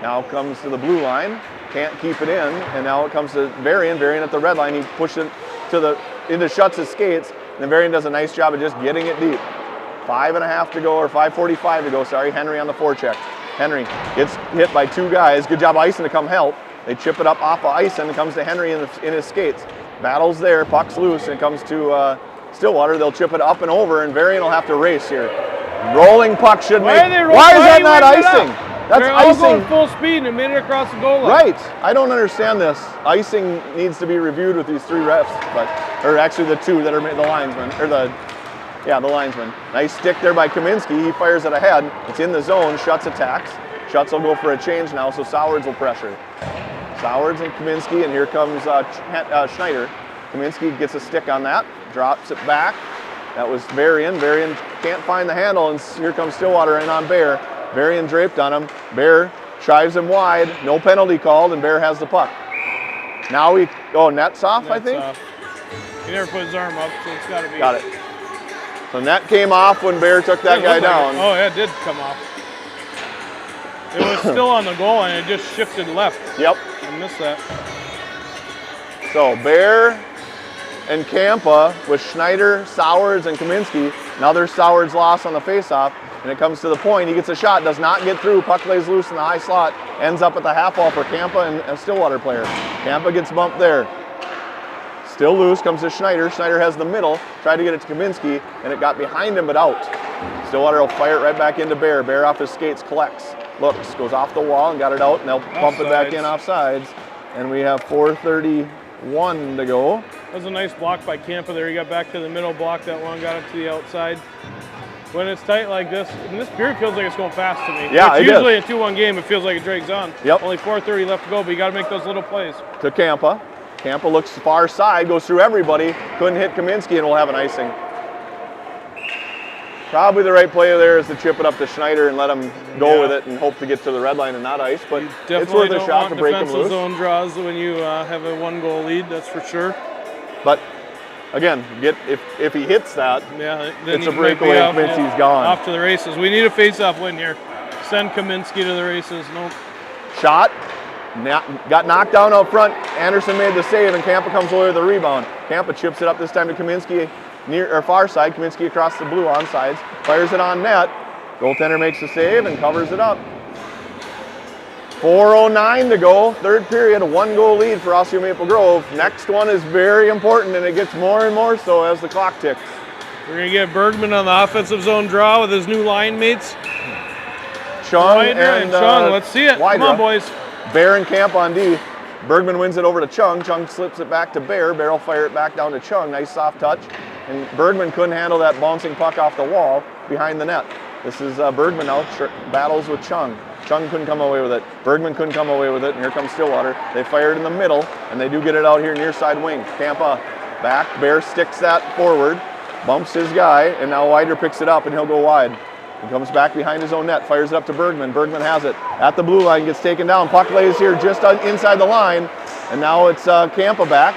now comes to the blue line. Can't keep it in, and now it comes to Varian. Varian at the red line. He pushed it into Schutz's skates, and then Varian does a nice job of just getting it deep. 5.5 to go, or 5:45 to go, sorry. Henry on the forecheck. Henry gets hit by two guys. Good job Ison to come help. They chip it up off of Ison. It comes to Henry in his skates. Battles there, puck's loose, and it comes to Stillwater. They'll chip it up and over, and Varian will have to race here. Rolling puck should make. Why is that not icing? That's They're icing. all going full speed and made it across the goal line. Right. I don't understand this. Icing needs to be reviewed with these three refs, or actually the two that are the linesmen, or the linesman. Nice stick there by Kaminsky. He fires it ahead. It's in the zone. Schutz attacks. Schutz will go for a change now, so Sowards will pressure. Sowards and Kaminsky, and here comes Schneider. Kaminsky gets a stick on that, drops it back. That was Varian. Varian can't find the handle, and here comes Stillwater in on Bear. Varian draped on him. Bear drives him wide. No penalty called, and Bear has the puck. Now net's off, I think? He never put his arm up, so it's got to be. Got it. So net came off when Bear took that guy down. Oh, yeah, it did come off. It was still on the goal line. It just shifted left. Yep. I missed that. So Bear and Kampa with Schneider, Sowers, and Kaminsky. Now there's Sowers' loss on the faceoff, and it comes to the point. He gets a shot, does not get through. Puck lays loose in the high slot. Ends up at the half wall for Kampa and a Stillwater player. Kampa gets bumped there. Still loose, comes to Schneider. Schneider has the middle, tried to get it to Kaminsky, and it got behind him but out. Stillwater will fire it right back into Bear. Bear off his skates, collects, looks, goes off the wall and got it out, and they'll pump it back in offsides. And we have 4:31 to go. That was a nice block by Kampa there. He got back to the middle, blocked that one, got it to the outside. When it's tight like this, and this period feels like it's going fast to me. Yeah, it's usually a 2-1 game, it feels like it drags on. Yep. Only 4:30 left to go, but you got to make those little plays. To Kampa. Kampa looks far side, goes through everybody, couldn't hit Kaminsky, and we'll have an icing. Probably the right play there is to chip it up to Schneider and let him go with it and hope to get to the red line and not ice, but it's worth a shot to break him loose. Defensive zone draws when you have a 1-goal lead, that's for sure. But again, if he hits that, yeah, then it's a breakaway and Kaminsky's gone. Off to the races. We need a face-off win here. Send Kaminsky to the races. Nope. Shot. Got knocked down out front. Anderson made the save, and Kampa comes away with the rebound. Kampa chips it up this time to Kaminsky near or far side. Kaminsky across the blue onside, fires it on net. Goaltender makes the save and covers it up. 4:09 to go, third period, a 1-goal lead for Osseo Maple Grove. Next one is very important, and it gets more and more so as the clock ticks. We're gonna get Bergman on the offensive zone draw with his new line mates. Chung and Chung, let's see it. Wydra. Come on, boys. Bear and Kampa on D. Bergman wins it over to Chung. Chung slips it back to Bear. Bear will fire it back down to Chung. Nice soft touch. And Bergman couldn't handle that bouncing puck off the wall behind the net. This is Bergman now, battles with Chung. Chung couldn't come away with it. Bergman couldn't come away with it, and here comes Stillwater. They fire it in the middle, and they do get it out here near side wing. Kampa back. Bear sticks that forward, bumps his guy, and now Wydra picks it up, and he'll go wide. He comes back behind his own net, fires it up to Bergman. Bergman has it at the blue line, gets taken down. Puck lays here just inside the line, and now it's Kampa back.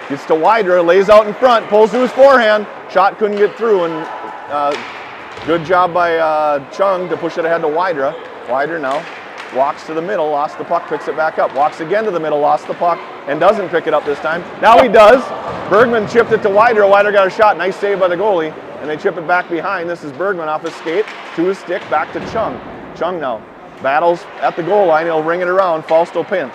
Gets to Wydra, lays out in front, pulls to his forehand. Shot couldn't get through, and good job by Chung to push it ahead to Wydra. Wydra now walks to the middle, lost the puck, picks it back up. Walks again to the middle, lost the puck, and doesn't pick it up this time. Now he does. Bergman chipped it to Wydra. Wydra got a shot. Nice save by the goalie. And they chip it back behind. This is Bergman off his skate to his stick, back to Chung. Chung now battles at the goal line. He'll ring it around. Fausto pinch.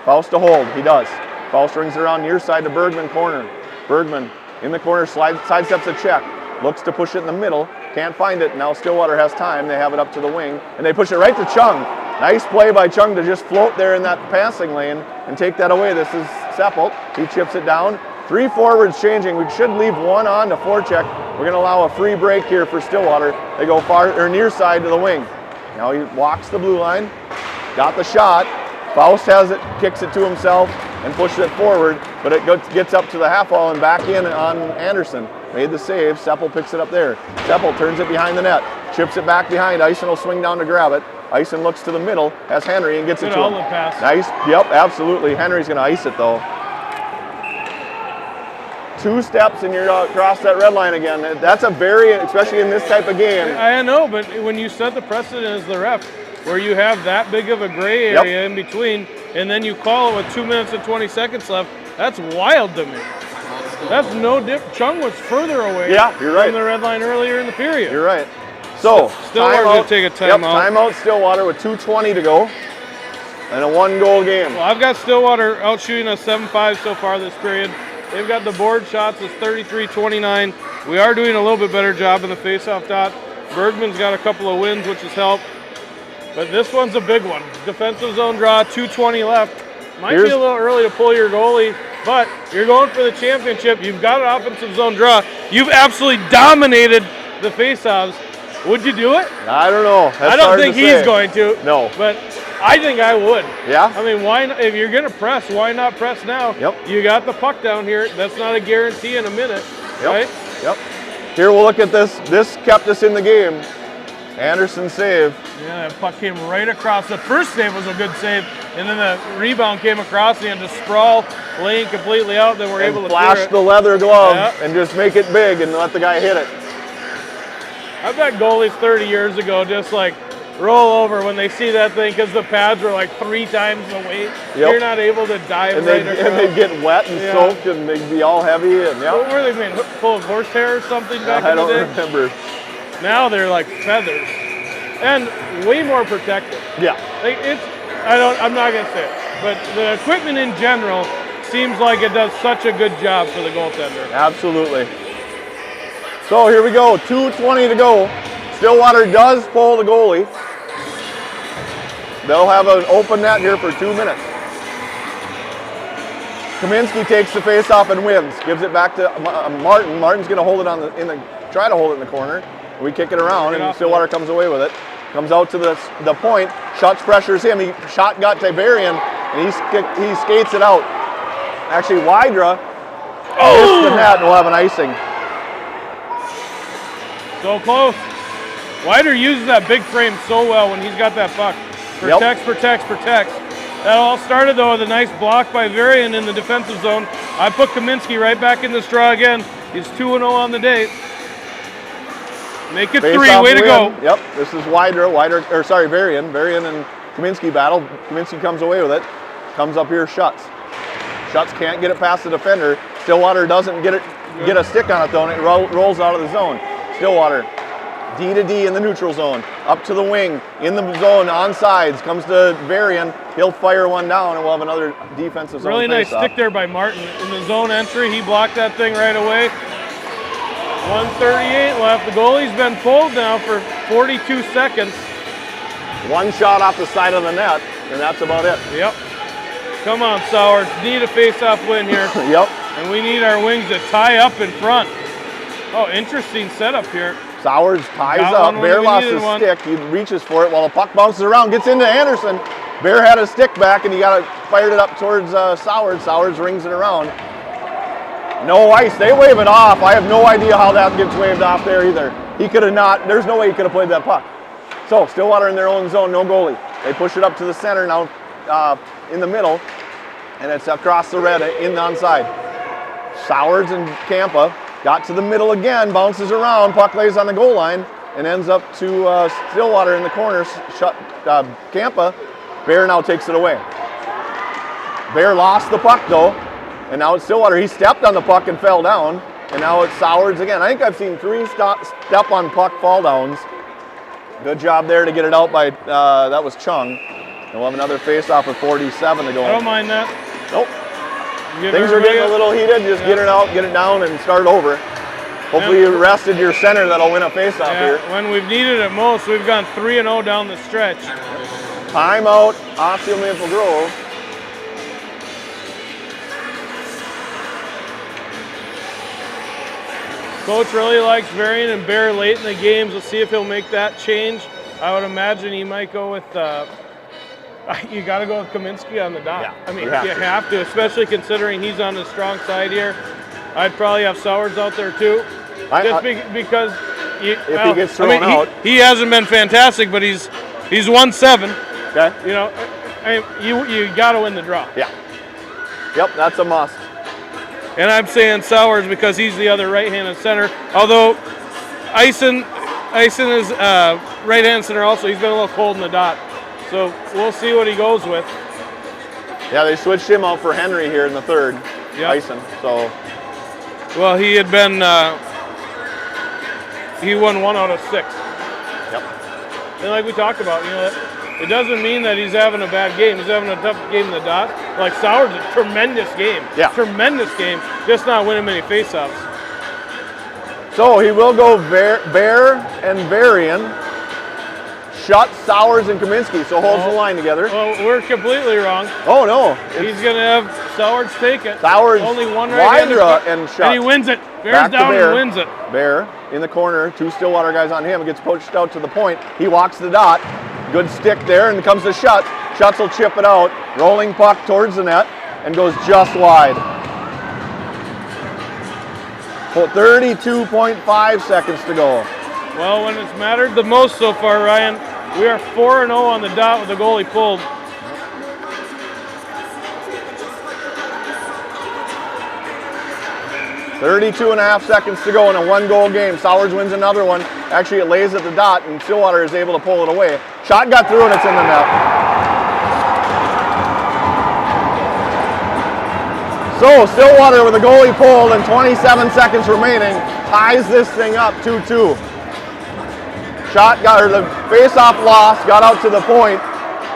Fausto hold. He does. Fausto rings it around near side to Bergman corner. Bergman in the corner, sidesteps a check. Looks to push it in the middle. Can't find it. Now Stillwater has time. They have it up to the wing. And they push it right to Chung. Nice play by Chung to just float there in that passing lane and take that away. This is Seppelt. He chips it down. 3 forwards changing. We should leave 1 on to forecheck. We're going to allow a free break here for Stillwater. They go far or near side to the wing. Now he walks the blue line. Got the shot. Faust has it, kicks it to himself and pushes it forward, but it gets up to the half wall and back in on Anderson. Made the save. Seppel picks it up there. Seppel turns it behind the net. Chips it back behind. Ison will swing down to grab it. Ison looks to the middle, has Henry, and gets it to him. Pass. Nice. Yep, absolutely. Henry's going to ice it though. 2 steps and you're across that red line again. That's a very, especially in this type of game. I know, but when you set the precedent as the ref, where you have that big of a gray area in between, and then you call it with 2 minutes and 20 seconds left, that's wild to me. That's no different. Chung was further away you're right. from the red line earlier in the period. You're right. So, Stillwater will take a timeout. Timeout Stillwater with 2:20 to go and a 1-goal game. Well, I've got Stillwater out shooting us 7-5 so far this period. They've got the board shots as 33-29. We are doing a little bit better job in the faceoff dot. Bergman's got a couple of wins, which has helped. But this one's a big one. Defensive zone draw, 2:20 left. Might be a little early to pull your goalie, but you're going for the championship. You've got an offensive zone draw. You've absolutely dominated the faceoffs. Would you do it? I don't know. That's I don't think he's going to. No. But I think I would. Yeah? I mean, why not, if you're going to press, why not press now? Yep. You got the puck down here. That's not a guarantee in a minute, right? Yep. Here we'll look at this. This kept us in the game. Anderson save. Yeah, that puck came right across. The first save was a good save, and then the rebound came across, and he had to sprawl, laying completely out. Then we're able to flash the leather glove and just make it big and let the guy hit it. I bet goalies 30 years ago just like roll over when they see that thing because the pads were like 3 times the weight. Yep. You're not able to dive And right they'd across. get wet and soaked, and they'd be all heavy. And What were they made? Full of horsehair or something back I in the day? don't remember. Now they're like feathers and way more protected. Yeah. Like I'm not gonna say it, but the equipment in general seems like it does such a good job for the goaltender. Absolutely. So here we go, 2:20 to go. Stillwater does pull the goalie. They'll have an open net here for 2 minutes. Kaminsky takes the face-off and wins. Gives it back to Martin. Martin's going to hold it try to hold it in the corner. We kick it around, and Stillwater comes away with it. Comes out to the point. Schutz pressures him. He shot got Tiberian, and he skates it out. Actually, Wydra missed the net, and we'll have an icing. So close. Wider uses that big frame so well when he's got that puck. Protects. That all started, though, with a nice block by Varian in the defensive zone. I put Kaminsky right back in the straw again. He's 2-0 on the day. Make it 3. Way to go. Yep, this is Varian. Varian and Kaminsky battle. Kaminsky comes away with it. Comes up here, Schutz. Schutz can't get it past the defender. Stillwater doesn't get a stick on it, though, and it rolls out of the zone. Stillwater, D to D in the neutral zone. Up to the wing, in the zone, on sides. Comes to Varian. He'll fire one down, and we'll have another defensive zone. Really nice stick there by Martin. In the zone entry, he blocked that thing right away. 1:38 left. The goalie's been pulled now for 42 seconds. One shot off the side of the net, and that's about it. Yep. Come on, Sowards. Need a face-off win here. Yep. And we need our wings to tie up in front. Oh, interesting setup here. Sowers ties up. Bear lost his stick. He reaches for it while the puck bounces around. Gets into Anderson. Bear had his stick back, and he fired it up towards Sowers. Sowers rings it around. No ice. They wave it off. I have no idea how that gets waved off there either. He could have not. There's no way he could have played that puck. So Stillwater in their own zone. No goalie. They push it up to the center now in the middle, and it's across the red in the onside. Sowers and Campa got to the middle again, bounces around, puck lays on the goal line, and ends up to Stillwater in the corner. Campa. Bear now takes it away. Bear lost the puck though, and now it's Stillwater. He stepped on the puck and fell down, and now it's Sowers again. I think I've seen 3 step on puck fall downs. Good job there to get it out by, that was Chung. And we'll have another face-off with 47 to go. I don't mind that. Nope. Things are getting a little heated. Just get it out, get it down, and start over. Hopefully you rested your center that'll win a face-off here. When we've needed it most, we've gone 3-0 down the stretch. Timeout, Osseo Maple Grove. Coach really likes Varian and Bear late in the games. We'll see if he'll make that change. I would imagine he might go with, you got to go with Kaminsky on the dot. Yeah, I mean, you have to, especially considering he's on the strong side here. I'd probably have Sowers out there too. Because if he gets thrown out. He hasn't been fantastic, but he's won 7. Okay. You know, you got to win the draw. Yeah. Yep, that's a must. And I'm saying Sowers because he's the other right-handed center. Although Eisen is right-handed center also. He's been a little cold in the dot. So we'll see what he goes with. Yeah, they switched him out for Henry here in the third. Yep. Eisen. So. Well, he had been. He won 1 out of 6. Yep. And like we talked about, you know, it doesn't mean that he's having a bad game. He's having a tough game in the dot. Like Sowers, a tremendous game. Yeah. Tremendous game. Just not winning many faceoffs. So he will go Bear and Varian. Schutz, Sowers, and Kaminsky. So holds the line together. Well, we're completely wrong. Oh no! He's going to have Sowers take it. Sowers, only one right-handed, and Schutz. And he wins it. Bear's down and wins it. Bear in the corner. 2 Stillwater guys on him. Gets pushed out to the point. He walks the dot. Good stick there, and comes to Schutz. Schutz will chip it out. Rolling puck towards the net and goes just wide. 32.5 seconds to go. Well, when it's mattered the most so far, Ryan, we are 4-0 on the dot with the goalie pulled. 32.5 seconds to go in a 1-goal game. Sowards wins another one. Actually, it lays at the dot, and Stillwater is able to pull it away. Shot got through, and it's in the net. So Stillwater with a goalie pulled and 27 seconds remaining ties this thing up 2-2. Shot got, or the face-off loss, got out to the point,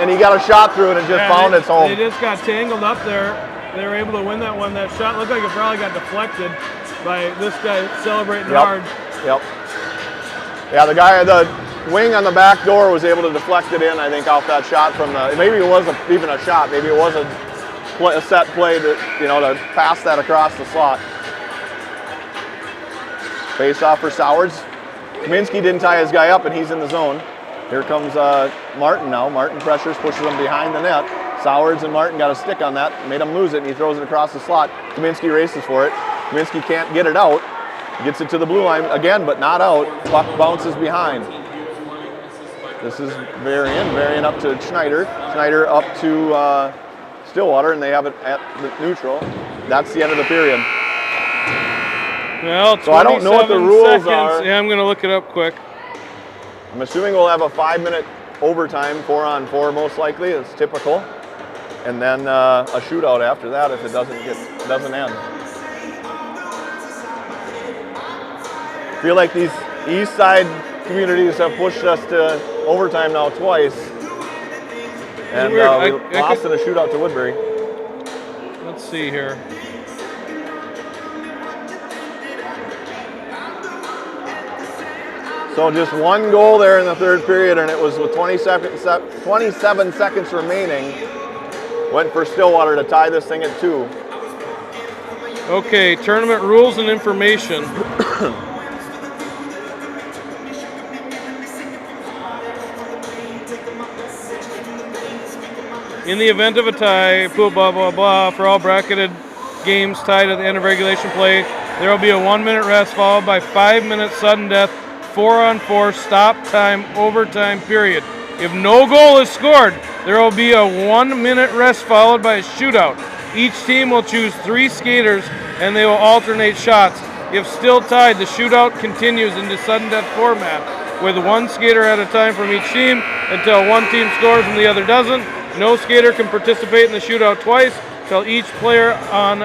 and he got a shot through, and it just found its home. They just got tangled up there. They were able to win that one. That shot looked like it probably got deflected by this guy celebrating hard. Yep. Yeah, the wing on the back door was able to deflect it in, I think, off that shot from the, maybe it wasn't even a shot, maybe it was a set play to, to pass that across the slot. Face off for Sowards. Kaminsky didn't tie his guy up, and he's in the zone. Here comes Martin now. Martin pressures, pushes him behind the net. Sowards and Martin got a stick on that, made him lose it, and he throws it across the slot. Kaminsky races for it. Kaminsky can't get it out. Gets it to the blue line again, but not out. Puck bounces behind. This is Varian up to Schneider. Schneider up to Stillwater, and they have it at the neutral. That's the end of the period. Well, so I don't know what the rules are. Yeah, I'm going to look it up quick. I'm assuming we'll have a 5-minute overtime, 4-on-4 most likely. It's typical. And then a shootout after that if it doesn't end. I feel like these east side communities have pushed us to overtime now twice. And we lost in a shootout to Woodbury. Let's see here. So just 1 goal there in the third period, and it was with 27 seconds remaining. Went for Stillwater to tie this thing at 2. Okay, tournament rules and information. In the event of a tie, blah, blah, blah, blah, for all bracketed games tied at the end of regulation play, there will be a 1-minute rest followed by 5-minute sudden death, 4-on-4 stop time overtime period. If no goal is scored, there will be a 1-minute rest followed by a shootout. Each team will choose 3 skaters and they will alternate shots. If still tied, the shootout continues in the sudden death format with 1 skater at a time from each team until one team scores and the other doesn't. No skater can participate in the shootout twice until each player on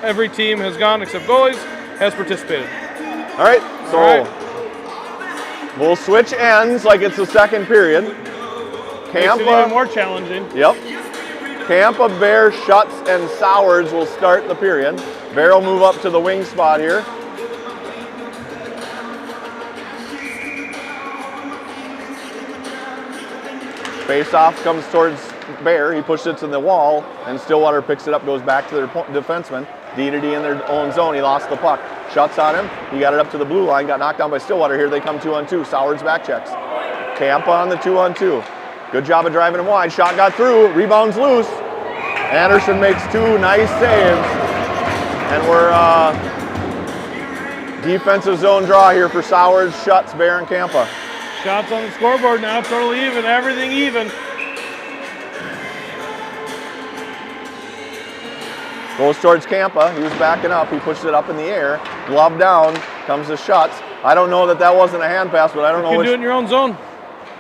every team has gone, except goalies, has participated. All right, so we'll switch ends like it's the second period. Makes it even more challenging. Yep. Campa, Bear, Schutz, and Sowards will start the period. Bear will move up to the wing spot here. Face-off comes towards Bear. He pushes it to the wall, and Stillwater picks it up, goes back to their defenseman. D-to-D in their own zone. He lost the puck. Shuts on him. He got it up to the blue line, got knocked down by Stillwater. Here they come 2-on-2. Sowards back checks. Campa on the 2-on-2. Good job of driving him wide. Shot got through. Rebounds loose. Anderson makes 2 nice saves. And we're defensive zone draw here for Sowards, Schutz, Bear, and Campa. Shots on the scoreboard now, totally even, everything even. Goes towards Campa. He was backing up. He pushed it up in the air. Glove down. Comes to Schutz. I don't know that wasn't a hand pass, but I don't know which. You can do it in your own zone.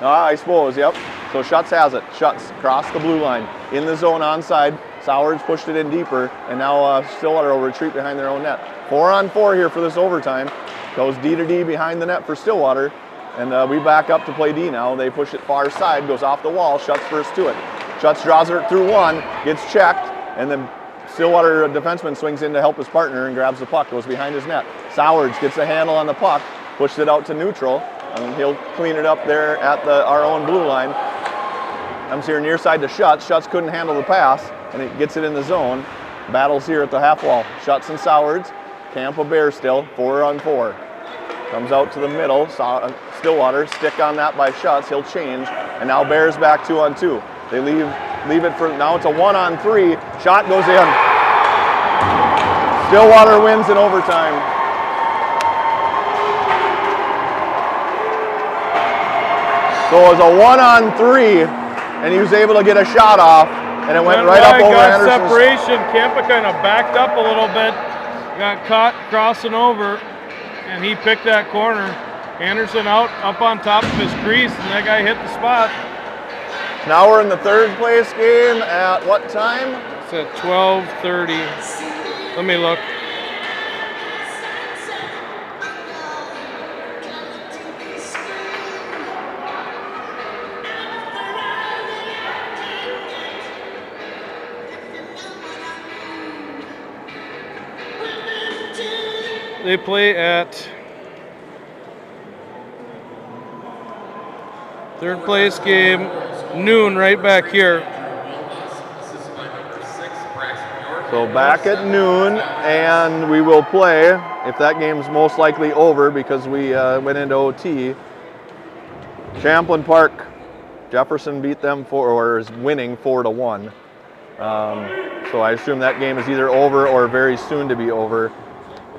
I suppose, yep. So Schutz has it. Schutz across the blue line. In the zone onside. Sowards pushed it in deeper, and now Stillwater will retreat behind their own net. 4-on-4 here for this overtime. Goes D-to-D behind the net for Stillwater, and we back up to play D now. They push it far side, goes off the wall. Schutz first to it. Schutz draws it through 1, gets checked, and then Stillwater defenseman swings in to help his partner and grabs the puck, goes behind his net. Sowards gets a handle on the puck, pushed it out to neutral, and he'll clean it up there at our own blue line. Comes here near side to Schutz. Schutz couldn't handle the pass, and it gets it in the zone. Battles here at the half wall. Schutz and Sowards. Campa Bear still, 4-on-4. Comes out to the middle. Stillwater, stick on that by Schutz. He'll change, and now Bear's back 2-on-2. They leave it for, now it's a 1-on-3. Shot goes in. Stillwater wins in overtime. So it was a 1-on-3, and he was able to get a shot off, and it went right up over Anderson's. Separation. Campa kind of backed up a little bit. got caught crossing over, and he picked that corner. Anderson up on top of his crease, and that guy hit the spot. Now we're in the third place game at what time? It's at 12:30. Let me look. They play at third place game, noon, right back here. So back at noon, and we will play, if that game's most likely over because we went into OT, Champlin Park. Jefferson beat them or is winning 4-1. So I assume that game is either over or very soon to be over.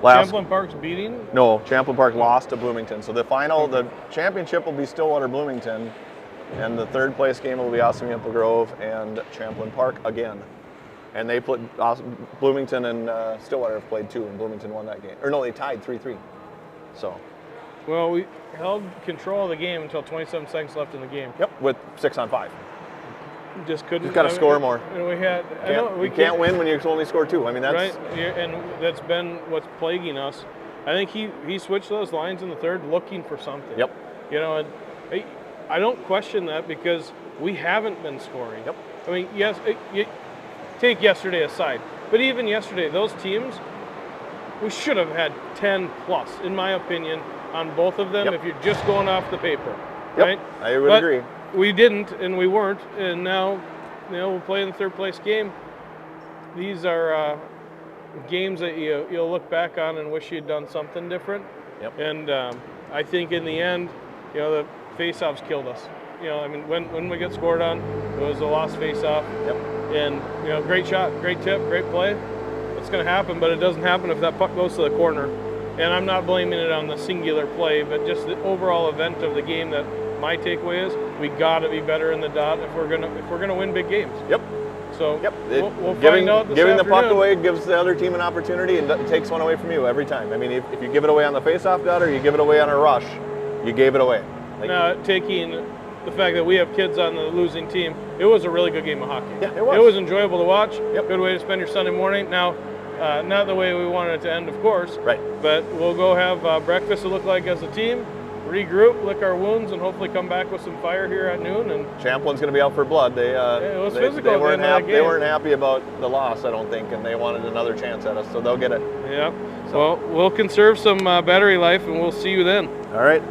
Champlin Park's beating? No, Champlin Park lost to Bloomington. So the championship will be Stillwater Bloomington, and the third place game will be Osceola Maple Grove and Champlin Park again. And they put Bloomington and Stillwater have played too, and Bloomington won that game. Or no, they tied 3-3. So. Well, we held control of the game until 27 seconds left in the game. Yep, with 6 on 5. Just couldn't. You've got to score more. And we had. We can't win when you only score 2. I mean, that's right. And that's been what's plaguing us. I think he switched those lines in the third, looking for something. Yep. You know, and I don't question that because we haven't been scoring. Yep. I mean, yes. You take yesterday aside, but even yesterday, those teams, we should have had 10 plus, in my opinion, on both of them. Yep. If you're just going off the paper. Yep. Right. I would agree. We didn't, and we weren't, and now, we'll play in the third place game. These are games that you'll look back on and wish you'd done something different. Yep. And I think in the end, the face-offs killed us. I mean, when we get scored on, it was a lost face-off. Yep. And great shot, great tip, great play. It's going to happen, but it doesn't happen if that puck goes to the corner. And I'm not blaming it on the singular play, but just the overall event of the game. That my takeaway is we got to be better in the dot if we're gonna win big games. Yep. So yep. We'll find out this giving the puck afternoon. away gives the other team an opportunity and takes one away from you every time. I mean, if you give it away on the face-off dot or you give it away on a rush, you gave it away. Now, taking the fact that we have kids on the losing team, it was a really good game of hockey. Yeah, it was. It was enjoyable to watch. Yep. Good way to spend your Sunday morning. Now, not the way we wanted it to end, of course. Right. But we'll go have breakfast, it looked like, as a team, regroup, lick our wounds, and hopefully come back with some fire here at noon. And Champlin's going to be out for blood. It was physical. They weren't happy about the loss, I don't think, and they wanted another chance at us, so they'll get it. Yeah. So. Well, we'll conserve some battery life, and we'll see you then. All right.